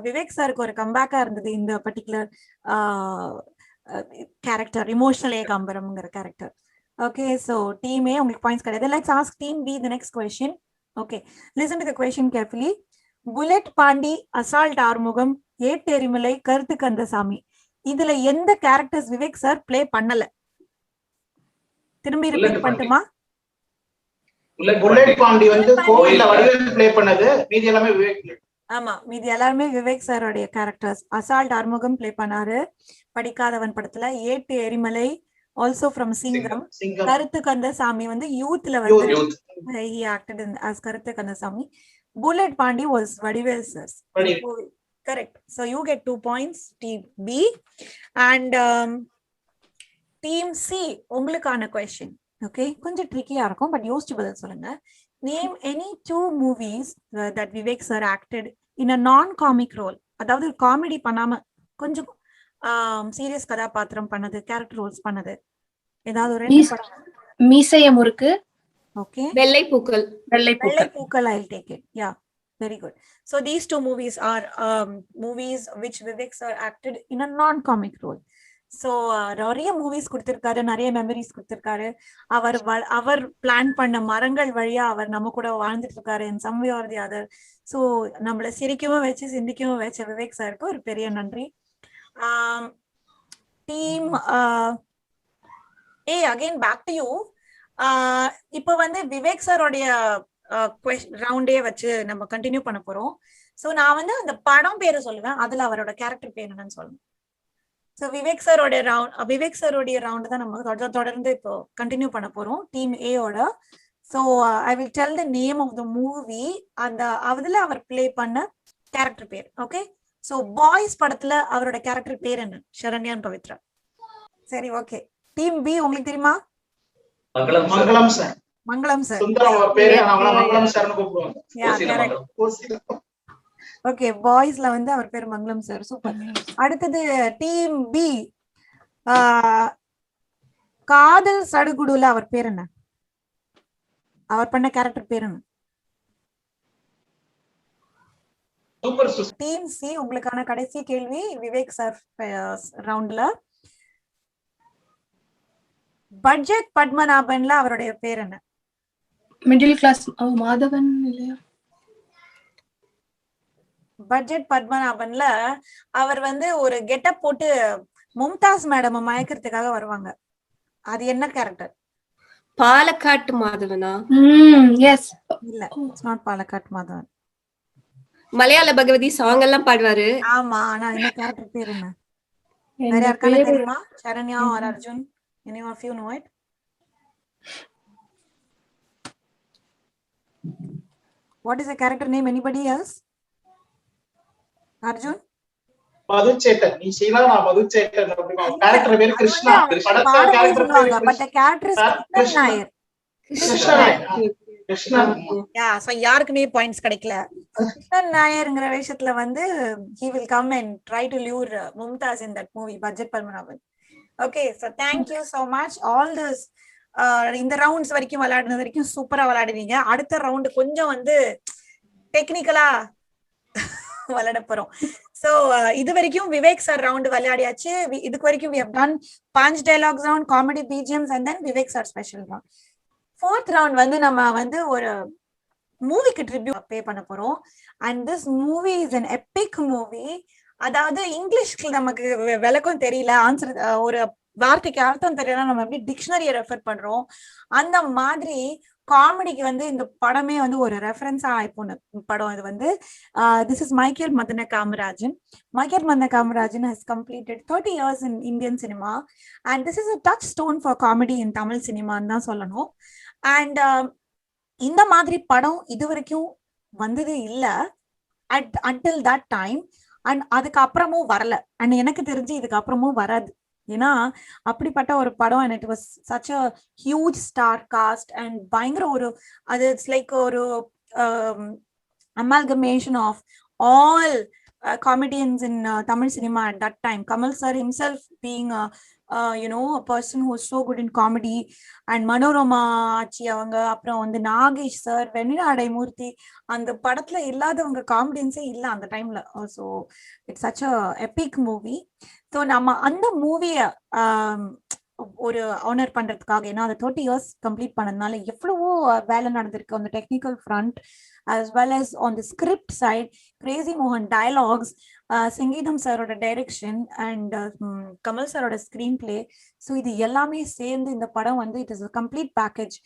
B: விவேக் சாருக்கு ஒரு கம்பேக்கா இருந்தது இந்த பர்டிகுலர் கேரக்டர், எமோஷனல் ஏகாம்பரம்ங்கிற character. Okay, so team A உங்களுக்கு பாயிண்ட்ஸ் கிடையாது. Let's ask team B the next question. Okay, listen to the question carefully. Bullet Pandi, assault Arumugam, ஏட்டெரிமலை, கருத்து கந்தசாமி, இதுல எந்த கேரக்டர்ஸ் விவேக் சார் பிளே பண்ணல? திரும்பி ரிப்பீட் பண்ணட்டுமா?
E: புல்லட் பாண்டி வந்து கோவில்ல வடிவேல் பிளே பண்ணது, மீதி எல்லாமே விவேக்.
B: ஆமா, மீதி எல்லாருமே விவேக் சாரோட கேரக்டர்ஸ். அசால்ட் ஆறுமுகம் பிளே பண்ணாரு படிக்காதவன் படத்துல. ஏட்டு எரிமலை also from சிங்கம். கருத்து கந்தசாமி வந்து யூத்ல வந்து he acted as Karuthu Kandasamy. Bullet Pandi was Vadivel sir. Correct. So you get 2 points, team B. And team C, உங்களுக்கான question. Okay, கொஞ்சம் ட்ரிக்கியா இருக்கும், பட் யோசிச்சு பதில் சொல்லுங்க. Name any 2 movies that Vivek sir acted in a non-comic role. அதாவது காமெடி பண்ணாம கொஞ்சம் serious கதாபாத்திரம் பண்ணது, கேரக்டர் ரோல்ஸ் பண்ணது. ஏதாவது ஒரு
F: மீசைய முறுக்கு.
B: Okay,
G: வெள்ளை பூக்கள்.
B: I'll take it. Yeah, very good. So these 2 movies are movies which Vivek sir acted in a non-comic role. So நிறைய மூவிஸ் கொடுத்திருக்காரு, நிறைய மெமரிஸ் கொடுத்திருக்காரு. அவர் பிளான் பண்ண மரங்கள் வழியா அவர் நம்ம கூட வாழ்ந்துட்டு இருக்காரு in some way or the other. So நம்மள சிரிக்கவும் வச்சு சிந்திக்கவும் வச்ச விவேக் சாருக்கு ஒரு பெரிய நன்றி. Team again back to you. இப்போ வந்து விவேக் சாரோடைய ரவுண்டே வச்சு நம்ம கண்டினியூ பண்ண போறோம். ஸோ நான் வந்து அந்த படம் பேரை சொல்லுவேன், அதுல அவரோட கேரக்டர் பேர் என்னன்னு சொல்லுவேன். ஸோ விவேக் சாரோடைய ரவுண்ட் தான் நம்ம தொடர்ந்து இப்போ கண்டினியூ பண்ண போறோம் டீம் ஏயோட. So I will tell the name of the movie, அந்த அதுல அவர் பிளே பண்ண கேரக்டர் பேர். ஓகே, ஸோ பாய்ஸ் படத்துல அவரோட கேரக்டர் பேர் என்ன? சரண்யான் பவித்ரா. சரி, ஓகே. டீம் பி உங்களுக்கு தெரியுமா?
E: மங்களம் சார்.
B: மங்களம் சார்.
E: சுந்தரம் பேரு, அவங்கள மங்களம் சார்னு கூப்பிடுவாங்க.
B: ஓகே, பாய்ஸ்ல வந்து அவர் பேர் மங்களம் சார். சூப்பர். அடுத்தது டீம் பி, காதல் சடுகுடுல அவர் பேர் என்ன? அவர் பண்ண கேரக்டர் பேர் என்ன? டீம் சி, உங்களுக்கான கடைசி கேள்வி விவேக் சார் ரவுண்ட்ல. பட்ஜெட் பத்மநாபன்ல அவருடைய பேர் என்ன?
F: மிடில் கிளாஸ் மாதவன் இல்லையா?
B: பட்ஜெட் பத்மநாபன்ல அவர் வந்து ஒரு கெட்டப் போட்டு மும்தாஸ் மேடம் மயக்கிறதுக்காக வருவாங்க. அது என்ன கேரக்டர்?
G: பாலக்காட்டு மாதவனா?
F: எஸ்.
B: இல்ல, இட்ஸ் நாட் பாலக்காட்டு மாதவன்.
G: மலையாள பகவதி சாங் எல்லாம் பாடுவாரு.
B: ஆமா, ஆனா என்ன கேரக்டர் பேர் என்ன? வேற யாருக்கான தெரியுமா? Saranya or Arjun? any of you know it? What is the character name? Anybody else? Arjun?
E: மதுச்சேட்டன். நீ சீலா, நான் மதுச்சேட்டன். கேரக்டர் பேர் கிருஷ்ணா. படத்துல கேரக்டர் பேர்
B: but character is Krishnan Nair.
E: Krishna Nair. Krishna.
B: Yeah, so யாருக்குமே பாயிண்ட்ஸ் கிடைக்கல. கிருஷ்ணன் நாயர்ங்கற விஷயத்துல வந்து he will come and try to lure Mumtaz in that movie, Budget Padmanabhan. Okay, so thank you so much. All this இந்த ரவுண்ட்ஸ் வரைக்கும் விளையாடுனது வரைக்கும் சூப்பரா விளையாடுவீங்க. அடுத்த ரவுண்ட் கொஞ்சம் வந்து டெக்னிக்கலா விளையாட போறோம். சோ இது வரைக்கும் விவேக் சார் ரவுண்ட் விளையாடியாச்சு. இதுக்கு வரைக்கும் we have done punch dialogues round, comedy BGMs and then Vivek sir special round. Fourth round வந்து நம்ம வந்து ஒரு மூவிக்கு ட்ரிபியூட் பே பண்ண போறோம். and this movie is an epic movie. அதாவது இங்கிலீஷ்க்கு நமக்கு விளக்கம் தெரியல, ஆன்சர் ஒரு வார்த்தைக்கு அர்த்தம் தெரியல, நம்ம எப்படி டிக்ஷனரியை ரெஃபர் பண்றோம், அந்த மாதிரி காமெடிக்கு வந்து இந்த படமே வந்து ஒரு ரெஃபரன்ஸா ஆயிப்போன படம். இது வந்து this is Michael Madana Kamarajan. Michael Madana Kamarajan has completed 30 years in Indian cinema and this is a touchstone for comedy in Tamil cinema ன்னு தான் சொல்லணும். and இந்த மாதிரி படம் இது வரைக்கும் வந்தது இல்ல until that time. அண்ட் அதுக்கு அப்புறமும் வரல, அண்ட் எனக்கு தெரிஞ்சு இதுக்கு அப்புறமும் வராது. ஏன்னா அப்படிப்பட்ட ஒரு படம், and it was such a huge star cast and பயங்கர ஒரு அது இட்ஸ் லைக் ஒரு amalgamation of all comedians in Tamil cinema at that time. Kamal sir himself being a person who was so good in comedy, and Manorama ஆச்சி அவங்க, அப்புறம் வந்து Nagesh sir, வெண்ணிலா அடைமூர்த்தி, அந்த படத்துல இல்லாதவங்க காமெடியன்ஸே இல்ல அந்த டைம்ல. So it's such a Epic movie. So நம்ம அந்த மூவியை ஒரு ஆனர் பண்றதுக்காக, ஏன்னா அதை 30 years கம்ப்ளீட் பண்ணதுனால எவ்வளவோ வேலை நடந்திருக்கு on the technical front as well as on the script side. Crazy Mohan dialogues, சங்கீதம் சாரோட டைரக்ஷன் அண்ட் கமல் சாரோட ஸ்கிரீன் பிளே. ஸோ இது எல்லாமே சேர்ந்து இந்த படம் வந்து it is a complete package.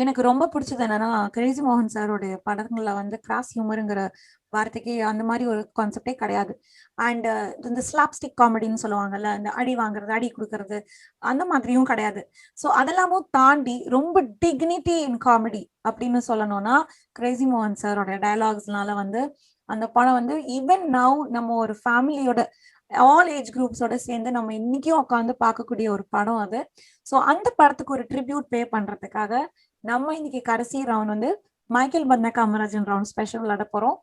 B: எனக்கு ரொம்ப பிடிச்சது என்னன்னா, கிரேசி மோகன் சாரோட படங்கள்ல வந்து கிராஸ் ஹியூமருங்கிற வார்த்தைக்கு அந்த மாதிரி ஒரு கான்செப்டே கிடையாது. அண்ட் இந்த ஸ்லாப்ஸ்டிக் காமெடின்னு சொல்லுவாங்கல்ல, இந்த அடி வாங்குறது, அடி கொடுக்கறது, அந்த மாதிரியும் கிடையாது. ஸோ அதெல்லாமும் தாண்டி ரொம்ப டிக்னிட்டி இன் காமெடி அப்படின்னு சொல்லணும்னா கிரேசி மோகன் சாரோட டயலாக்ஸ்னால வந்து அந்த படம் வந்து ஈவன் நவ் நம்ம ஒரு ஃபேமிலியோட ஆல் ஏஜ் குரூப்ஸோட சேர்ந்து நம்ம இன்னைக்கும் உட்காந்து பார்க்கக்கூடிய ஒரு படம் அது. ஸோ அந்த படத்துக்கு ஒரு ட்ரிபியூட் பே பண்றதுக்காக நம்ம இன்னைக்கு கடைசி ரவுண்ட் வந்து Michael Madana Kamarajan round special விளையாட போறோம்.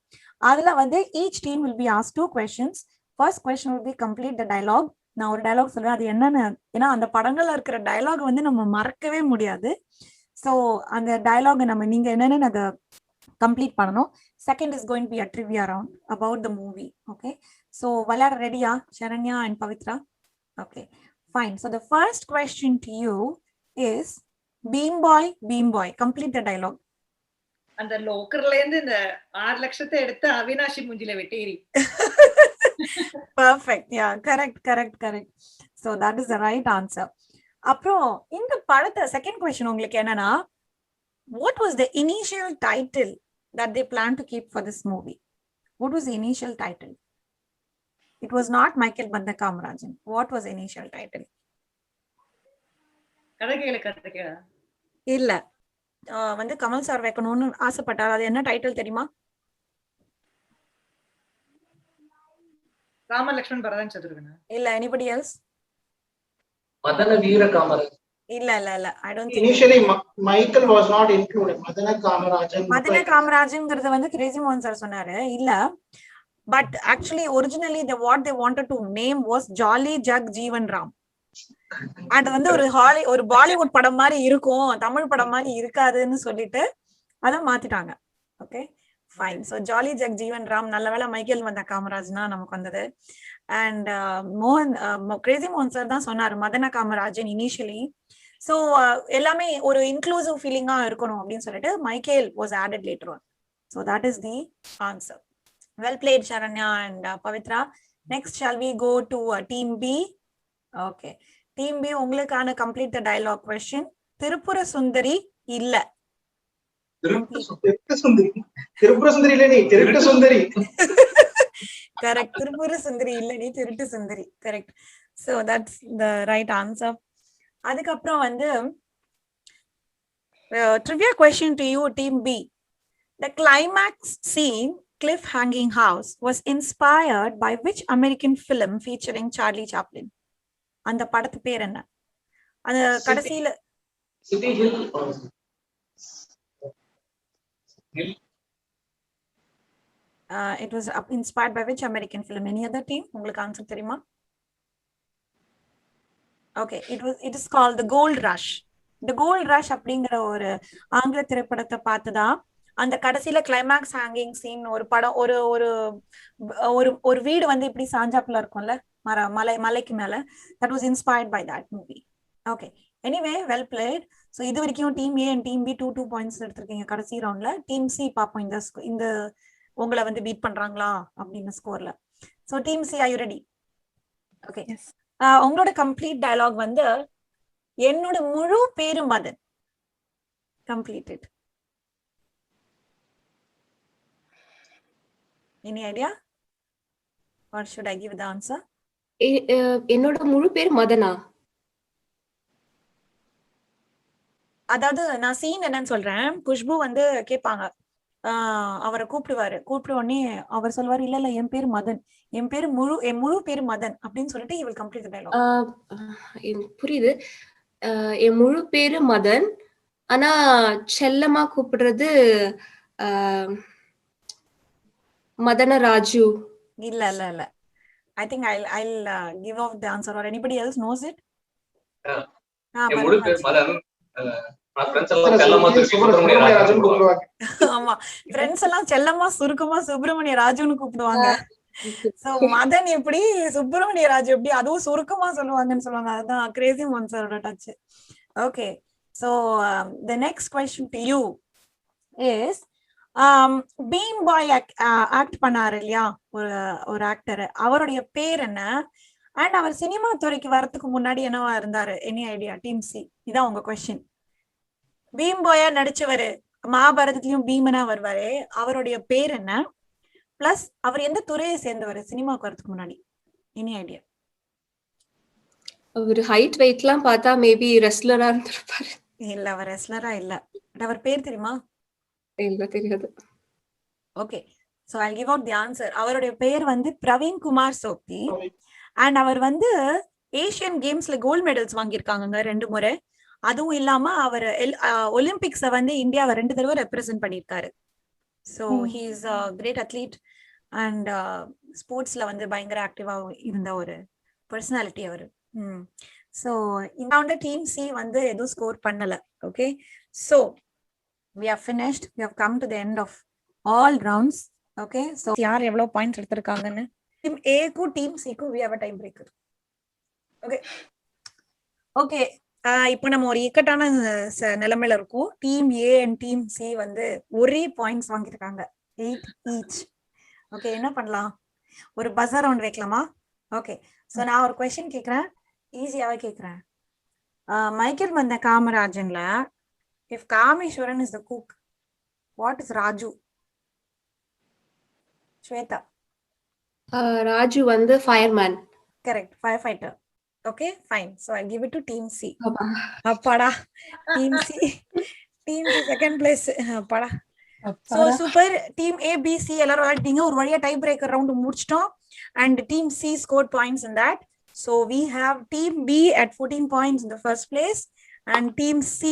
B: அதுல வந்து each team will be ask 2 questions. First question will be complete the dialogue. நான் ஒரு டயலாக் சொல்லுவேன், அது என்னன்னு, ஏன்னா அந்த படங்கள்ல இருக்கிற டயலாக் வந்து நம்ம மறக்கவே முடியாது. ஸோ அந்த டயலாக் நம்ம நீங்க என்னன்னு அதை கம்ப்ளீட் பண்ணணும். Second is going to be a trivia round about the movie. Okay, So விளையாட ரெடியா Saranya and Pavitra? Okay, fine. So the first question to you is Beam Boy, complete the dialogue.
C: அந்த லோக்கர்ல இருந்து இந்த 6 லட்சத்தை எடுத்து அவினாஷி மூஞ்சில வெட்டேரி.
B: Perfect. Yeah, correct. So that is the right answer. அப்புறம் இந்த படத்தை செகண்ட் கொஸ்டின் உங்களுக்கு என்னன்னா, what was the initial title that they planned to keep for this movie? What was the initial title? It was not Michael Banda Kamarajan. What was the initial title?
C: கதை
B: இல்ல வந்து Kamal sir வைக்கணும்னு ஆசைப்பட்டார். அது என்ன title தெரியுமா?
C: ராம லக்ஷ்மண் பரதன் சதுர்கனா.
B: இல்ல anybody else?
D: மதன வீர காமராஜ்.
B: இல்ல I don't think
E: initially Michael was not included. மதன காமராஜன்ங்கிறது வந்து கிரேசி மோகன் சார் சொன்னாரு. இல்ல, but actually originally what they wanted to name was Jolly Jug Jeevan Ram. அது வந்து ஒரு பாலிவுட் படம் மாதிரி இருக்கும், தமிழ் படம் மாதிரி இருக்காதுன்னு சொல்லிட்டு அதை மாத்திட்டாங்க. Okay fine. So jolly Jag Jeevan Ram, நல்ல வேளை மைக்கேல் வந்த காமராஜ்னா நமக்கு வந்தது. அண்ட் கிரேசி மோகன் சார் தான் சொன்னாரு மதன காமராஜன் இனிஷியலி. ஸோ எல்லாமே ஒரு இன்க்ளூசிவ் ஃபீலிங்கா இருக்கணும் அப்படின்னு சொல்லிட்டு Michael was added later on. So that is the answer. Well played Saranya and Pavithra. Next shall we go to team B. Okay, team B உங்களுக்கான complete the dialogue question. Tripura Sundari இல்ல. Correct. Tripura Sundari இல்ல, நீ திருட்டு சுந்தரி. Correct. So that's the right answer. அதுக்கப்புறம் வந்து trivia question to you team B. The climax scene Cliff Hanging House was inspired by which American film featuring Charlie Chaplin? அந்த படத்து பேர் என்ன? அந்த கடைசியில
D: city hill.
B: It was inspired by which American film? Any other team? உங்களுக்கு answer தெரியுமா? Okay, it is called The Gold Rush. The Gold Rush அப்படிங்கிற ஒரு ஆங்கில திரைப்படத்தை பார்த்துதான் அந்த கடைசியில கிளைமேக்ஸ் ஹேங்கிங் சீன் ஒரு படம், ஒரு ஒரு ஒரு வீடு வந்து இப்படி சாஞ்சாப்புல இருக்கும்ல மலைக்கு மேல. That was inspired by that movie. Okay, anyway well played. So இது வரைக்கும் team A and team B 2 points எடுத்திருக்கீங்க கடைசி ரவுண்ட்ல. டீம் சி பார்ப்போம் இந்த உங்களை வந்து பீட் பண்றாங்களா அப்படின்னு ஸ்கோர்ல. So team C, are you ready? Okay, உங்களோட கம்ப்ளீட் டயலாக் வந்து என்னோட முழு பேரு Madan. Completed. Any idea? Or should I give the answer?
G: என்னோட முழு பேர் மதனா.
B: அதாவது நான் சீன் என்னன்னு சொல்றேன். குஷ்பு வந்து கேட்பாங்க, அவரை கூப்பிட்ட உடனே அவர் சொல்வாரு, இல்ல என் பேர் மதன், என் முழு பேரு மதன் அப்படின்னு சொல்லிட்டு he will complete the dialogue.
G: புரியுது. என் முழு பேரு மதன், ஆனா செல்லமா கூப்பிடுறது மதன ராஜு.
B: இல்ல I think I'll give off the answer, or anybody else knows it?
D: முழு பேர் மதன். ஃப்ரெண்ட்ஸ் எல்லாம் செல்லமா சுப்பிரமணிய ராஜுன்னு கூப்பிடுவாங்க.
B: ஆமா, ஃப்ரெண்ட்ஸ் எல்லாம் செல்லமா சுருக்கமா சுப்பிரமணிய ராஜுன்னு கூப்பிடுவாங்க. சோ மதன் எப்படி, சுப்பிரமணிய ராஜு எப்படி, அதுவும் சுருக்கமா சொல்லுவாங்கன்னு சொல்லுவாங்க. அதுதான் கிரேசி மோகன் சாரோட டச். Okay, so the next question to you is Bheem boy act பண்ணாரு இல்லையா ஒரு ஆக்டர், அவருடைய பேர் என்ன? அண்ட் அவர் சினிமா துறைக்கு வரதுக்கு முன்னாடி என்னவா இருந்தாரு? Any idea? டீம் சி, இதான் உங்க கொஸ்டின். பீம் பாயா நடிச்சவரு, மகாபாரதத்திலயும் பீமனா வருவாரு, அவருடைய பேர் என்ன? பிளஸ் அவர் எந்த துறையை சேர்ந்தவர் சினிமாவுக்கு வரதுக்கு முன்னாடி? Any idea?
G: ஒரு ஹைட் வெயிட்லாம் பார்த்தா மேபி ரெஸ்லரா இருந்திருப்பாரு.
B: இல்ல, அவர் ரெஸ்லரா இல்ல. அவர் பேர் தெரியுமா?
G: இல்ல, தெரியாது.
B: Okay, so I'll give out the answer. அவருடைய பேர் வந்து பிரவீன் குமார் சோப்தி. அண்ட் அவர் வந்து ஏசியன் கேம்ஸ்ல கோல்ட் மெடல்ஸ் வாங்கியிருக்காங்க 2 முறை. அதுவும் இல்லாம அவர் ஒலிம்பிக்ஸ வந்து இந்தியாவை 2 தடவை ரெப்ரசென்ட் பண்ணியிருக்காரு. So he is a great athlete and ஸ்போர்ட்ஸ்ல வந்து பயங்கர ஆக்டிவா இருந்த ஒரு பர்சனாலிட்டி அவரு. ஸோ இந்த ரவுண்ட்ல டீம் சி வந்து எதுவும் ஸ்கோர் பண்ணல. Okay, so we have finished. We have come to the end of all rounds. Okay, so யார் எவ்வளவு பாயிண்ட்ஸ் எடுத்திருக்காங்கன்னு டீம் ஏக்கும் டீம் சிக்கும் we have a time breaker. Okay okay இப்போ நம்ம ஒரு இக்கட்டான நிலைமையில இருக்கோம். Team A and team C வந்து ஒரே பாயிண்ட்ஸ் வாங்கியிருக்காங்க 8 ஈச். ஓகே என்ன பண்ணலாம்? ஒரு பஸர் ரவுண்ட் வைக்கலாமா? ஓகே ஸோ நான் ஒரு கொஸ்டின் கேட்குறேன், ஈஸியாவே கேட்குறேன். மைக்கேல் வந்த காமராஜன்ல if Kameswaran is the cook, what is Raju? Swetha.
G: Raju வந்து fireman.
B: Correct, fire fighter. Okay, fine. So I'll give it to Team C. Appada. Team C. Team C second place. Appada. So super. Team A, B, C எல்லாரும் விளையாடிங்க. ஒரு வழியா tie breaker round முடிச்சிட்டோம். And Team C scored points in that. So we have Team B at 14 points in the first place, and Team C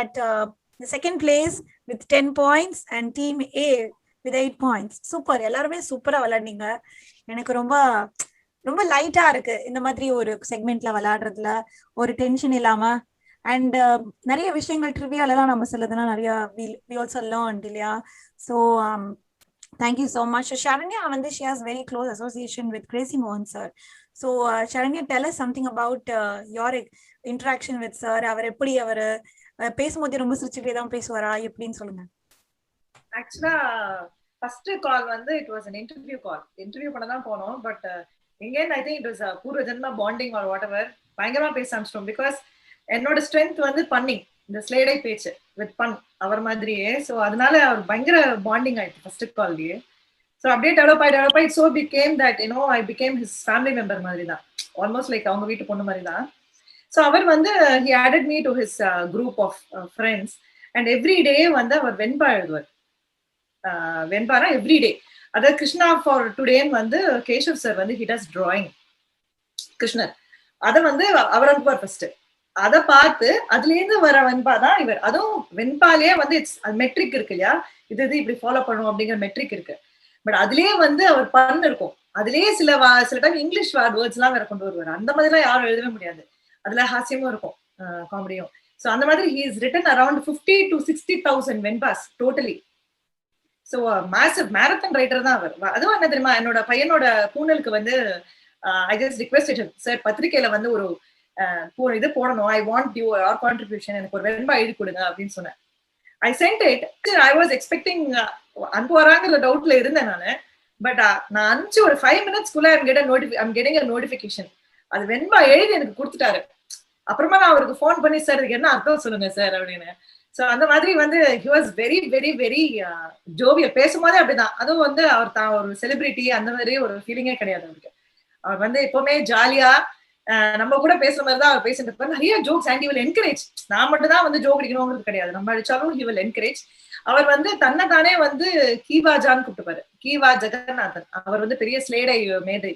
B: at the second place with 10 points, and Team A with 8 points. Super. எல்லாருமே சூப்பரா விளையாடிங்க. எனக்கு ரொம்ப ரொம்ப லைட்டா இருக்கு இந்த மாதிரி ஒரு செக்மெண்ட்ல விளையாடுறதுல, ஒரு டென்ஷன் இல்லாம. அண்ட் நிறைய விஷயங்கள் ட்ரிவியால எல்லாம் நம்ம சொல்லதுலாம் நிறைய we also learned இல்லையா? So thank you so much. Sharanya வந்து she has very close association with Crazy Mohan sir. So Sharanya, tell us something about your interaction with sir. அவர் எப்படி அவர் பேசும்போது ரொம்ப சிரிச்சுட்டே தான் பேசுவாரா எப்படின்னு சொல்லுங்க.
C: ஆக்சுவலா ஃபர்ஸ்ட் கால் வந்து it was an interview call. Interview பண்ண தான் போனோம். But again I think it was a பூர்வ ஜென்ம பாண்டிங் or whatever. பயங்கரமா பேச ஆரம்பிச்சிட்டோம். பிகாஸ் என்னோட ஸ்ட்ரென்த் வந்து பண்ணி இந்த ஸ்லேடை பேச்சு வித் பன் அவர் மாதிரியே. ஸோ அதனால அவர் பயங்கர பாண்டிங் ஆயிடுச்சு ஃபர்ஸ்ட் கால்லயே. ஸோ அப்படியே டெவலப் ஆகி so became that I became his family member மாதிரி தான், ஆல்மோஸ்ட் லைக் அவங்க வீட்டு பொண்ணு மாதிரி தான். ஸோ அவர் வந்து he added me to his group of friends, and every day வந்து அவர் வெண்பா எழுதுவார். வெண்பானா எவ்ரி டே. அதாவது கிருஷ்ணா ஃபார் டுடேன்னு வந்து கேஷவ் சார் வந்து he does drawing கிருஷ்ணர். அதை வந்து அவர் அனுப்புவார் ஃபர்ஸ்ட். அதை பார்த்து அதுல இருந்து வர வெண்பா தான் இவர். அதுவும் வெண்பாலேயே வந்து இட்ஸ் மெட்ரிக் இருக்கு இல்லையா, இது இப்படி ஃபாலோ பண்ணும் அப்படிங்கிற மெட்ரிக் இருக்கு. பட் அதுலயே வந்து அவர் பண்ணு இருக்கும். அதுலயே சில டைம் இங்கிலீஷ் வேர்ட்ஸ் எல்லாம் வேற கொண்டு வருவார். அந்த மாதிரி எல்லாம் யாரும் எழுதவே முடியாது. அதுல ஹாஸ்யமும் இருக்கும், காமெடியும். ஸோ அந்த மாதிரி he is written around 50 to 60,000 வெண்பாஸ் totally. So massive marathon writer தான் அவர். அதுவும் என்ன தெரியுமா, என்னோட பையனோட பூனலுக்கு வந்து ஐ ஜஸ்ட் ரிக்வெஸ்டட் சார், பத்திரிகையில வந்து ஒரு இது போடணும், ஐ வாண்ட் யுவர் கான்ட்ரிபியூஷன், எனக்கு ஒரு வெண்பா எழுதி கொடுங்க அப்படின்னு சொன்னேன். I sent it. I was expecting அனுப்புவாராங்கிற டவுட்ல இருந்தேன் நானு. பட் நான் அனுப்பிச்சு ஒரு 5 minutesக்குள்ள ஐம் கெட்டிங் a notification. அது வெண்பா எழுதி எனக்கு கொடுத்துட்டாரு. அப்புறமா நான் அவருக்கு ஃபோன் பண்ணி சார் இதுக்கு என்ன அர்த்தம் சொல்லுங்க சார் அப்படின்னு. ஸோ அந்த மாதிரி வந்து he was very very very jovial. பேசும்போதே அப்படிதான். அதுவும் வந்து அவர் தான் ஒரு செலிபிரிட்டி அந்த மாதிரி ஒரு ஃபீலிங்கே கிடையாது அவருக்கு. அவர் வந்து எப்பவுமே ஜாலியா நம்ம கூட பேசுற மாதிரி தான் அவர் பேசிட்டு இருப்பார். நிறைய jokes and he will encourage. நான் மட்டும் தான் வந்து ஜோக் அடிக்கணுங்கிறது கிடையாது, நம்ம அடிச்சாலும் he will encourage. அவர் வந்து தன்னை தானே வந்து கீவாஜான்னு கூப்பிட்டுப்பாரு. கீவா ஜெகநாதன் அவர் வந்து பெரிய ஸ்லேடை மேதை.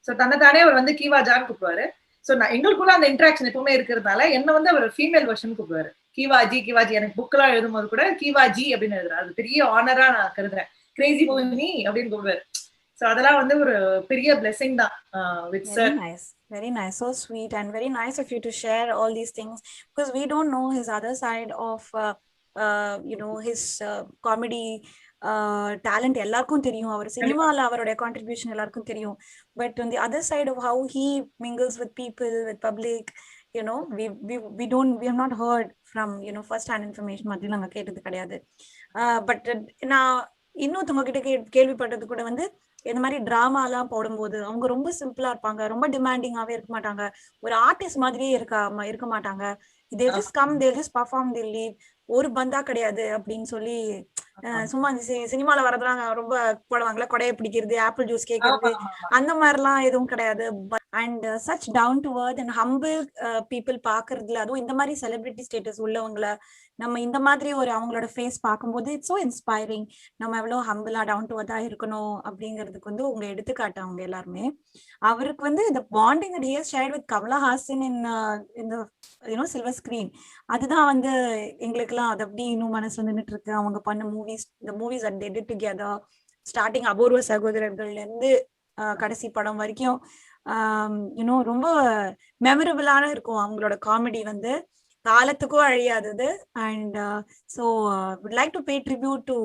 C: ஸோ தன்னை தானே அவர் வந்து கீவாஜான்னு கூப்பிடுவாரு. ஸோ நான் எங்களுக்குள்ள அந்த இன்ட்ராக்ஷன் எப்பவுமே இருக்கிறதுனால என்ன வந்து அவர் ஃபீமேல் வெர்ஷன் கூப்பிடுவாரு. கிவாஜி எனக்கு புக் எல்லாம் எழுதும் போது கூட கிவாஜி அப்படின்னு எழுதுறாரு. அது பெரிய ஆனரா நான் கருதுறேன். கிரேசி மோகினி அப்படின்னு கூப்பிடுவாரு. சோ அதெல்லாம் வந்து ஒரு பெரிய பிளெஸிங் தான் with sir.
B: Very nice, so sweet, and very nice of you to share all these things, because we don't know his other side of his comedy talent. எல்லாருக்கும் தெரியும், அவர் சினிமால அவரோட கான்ட்ரிபியூஷன் எல்லாருக்கும் தெரியும். But on the other side of how he mingles with people, with public, we have not heard from first hand information மாதிரி நாங்க கேட்டது கிடையாது. பட் நான் இன்னொருத்தவங்க கிட்ட கேள்விப்பட்டது கூட வந்து இந்த மாதிரி டிராமா எல்லாம் போடும்போது அவங்க ரொம்ப சிம்பிளா இருப்பாங்க, ரொம்ப டிமாண்டிங்காவே இருக்க மாட்டாங்க, ஒரு ஆர்டிஸ்ட் மாதிரியே இருக்க மாட்டாங்க. they just come, they'll just perform, they'll leave. ஒரு பந்தா கிடையாது அப்படின்னு சொல்லி சும்மா சினிமால வரதெல்லாம் ரொம்ப போடுவாங்களா, கொடையை பிடிக்கிறது, ஆப்பிள் ஜூஸ் கேட்கறது, அந்த மாதிரிலாம் எதுவும் கிடையாது. And such down to earth and humble people பாக்குறதுல, அதுவும் இந்த மாதிரி செலிபிரிட்டி ஸ்டேட்டஸ் உள்ளவங்களை நம்ம இந்த மாதிரி ஒரு அவங்களோட ஃபேஸ் பார்க்கும்போது இட்ஸ் சோ இன்ஸ்பைரிங். நம்ம எவ்வளவு ஹம்பிளா டவுன் டு earth இருக்கணும் அப்படிங்கிறதுக்கு வந்து உங்க எடுத்துக்காட்டு அவங்க எல்லாருமே. அவருக்கு வந்து இந்த bonding that he has shared with Kamalahasan in the silver screen, அதுதான் வந்து எங்களுக்குலாம் அது அப்படி இன்னும் மனசு நின்றுட்டு இருக்கு. அவங்க பண்ண movies, the movies that they did together, starting அபூர்வ சகோதரர்கள்ல இருந்து கடைசி படம் வரைக்கும் ரொம்ப மெமரபிளான இருக்கும். அவங்களோட காமெடி வந்து காலத்துக்கும் அழியாதது. And so would like to pay tribute to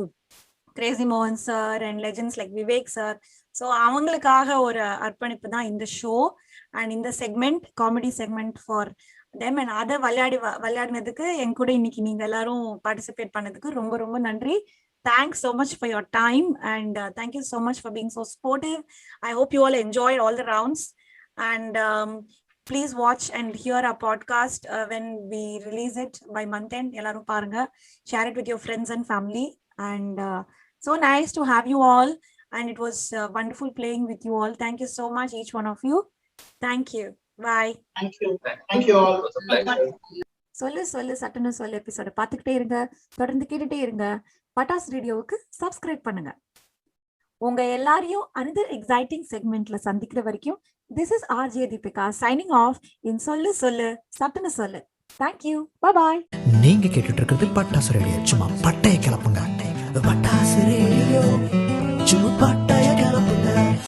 B: crazy மோகன் sir and legends like Vivek sir. So அவங்களுக்காக ஒரு அர்ப்பணிப்பு தான் இந்த ஷோ அண்ட் இந்த segment, comedy segment for them. And அதை விளையாடினதுக்கு என் கூட இன்னைக்கு நீங்க எல்லாரும் பார்ட்டிசிபேட் பண்ணதுக்கு ரொம்ப ரொம்ப நன்றி. Thanks so much for your time, and thank you so much for being so supportive. I hope you all enjoyed all the rounds, and please watch and hear our podcast when we release it by month end. Ellarum parunga, share it with your friends and family, and so nice to have you all, and it was wonderful playing with you all. Thank you so much, each one of you. Thank you. Bye.
E: Thank you all.
B: சொல்லு சட்டுன்னு சொல்லு எபிசோட பார்த்துக்கிட்டே இருங்க, தொடர்ந்து கேட்டுட்டே இருங்க. பட்டாஸ் ரேடியோவுக்கு subscribe பண்ணுங்க. உங்க எல்லாரையும் another exciting செக்மெண்ட்ல சந்திக்கிற வரைக்கும் this is RJ Deepika signing off in சொல்லு சட்டுன்னு சொல்லு. Thank you. Bye bye.
A: நீங்க கேட்டுட்டு இருக்கிறது பட்டாசு ரேடியோ, சும்மா பட்டைய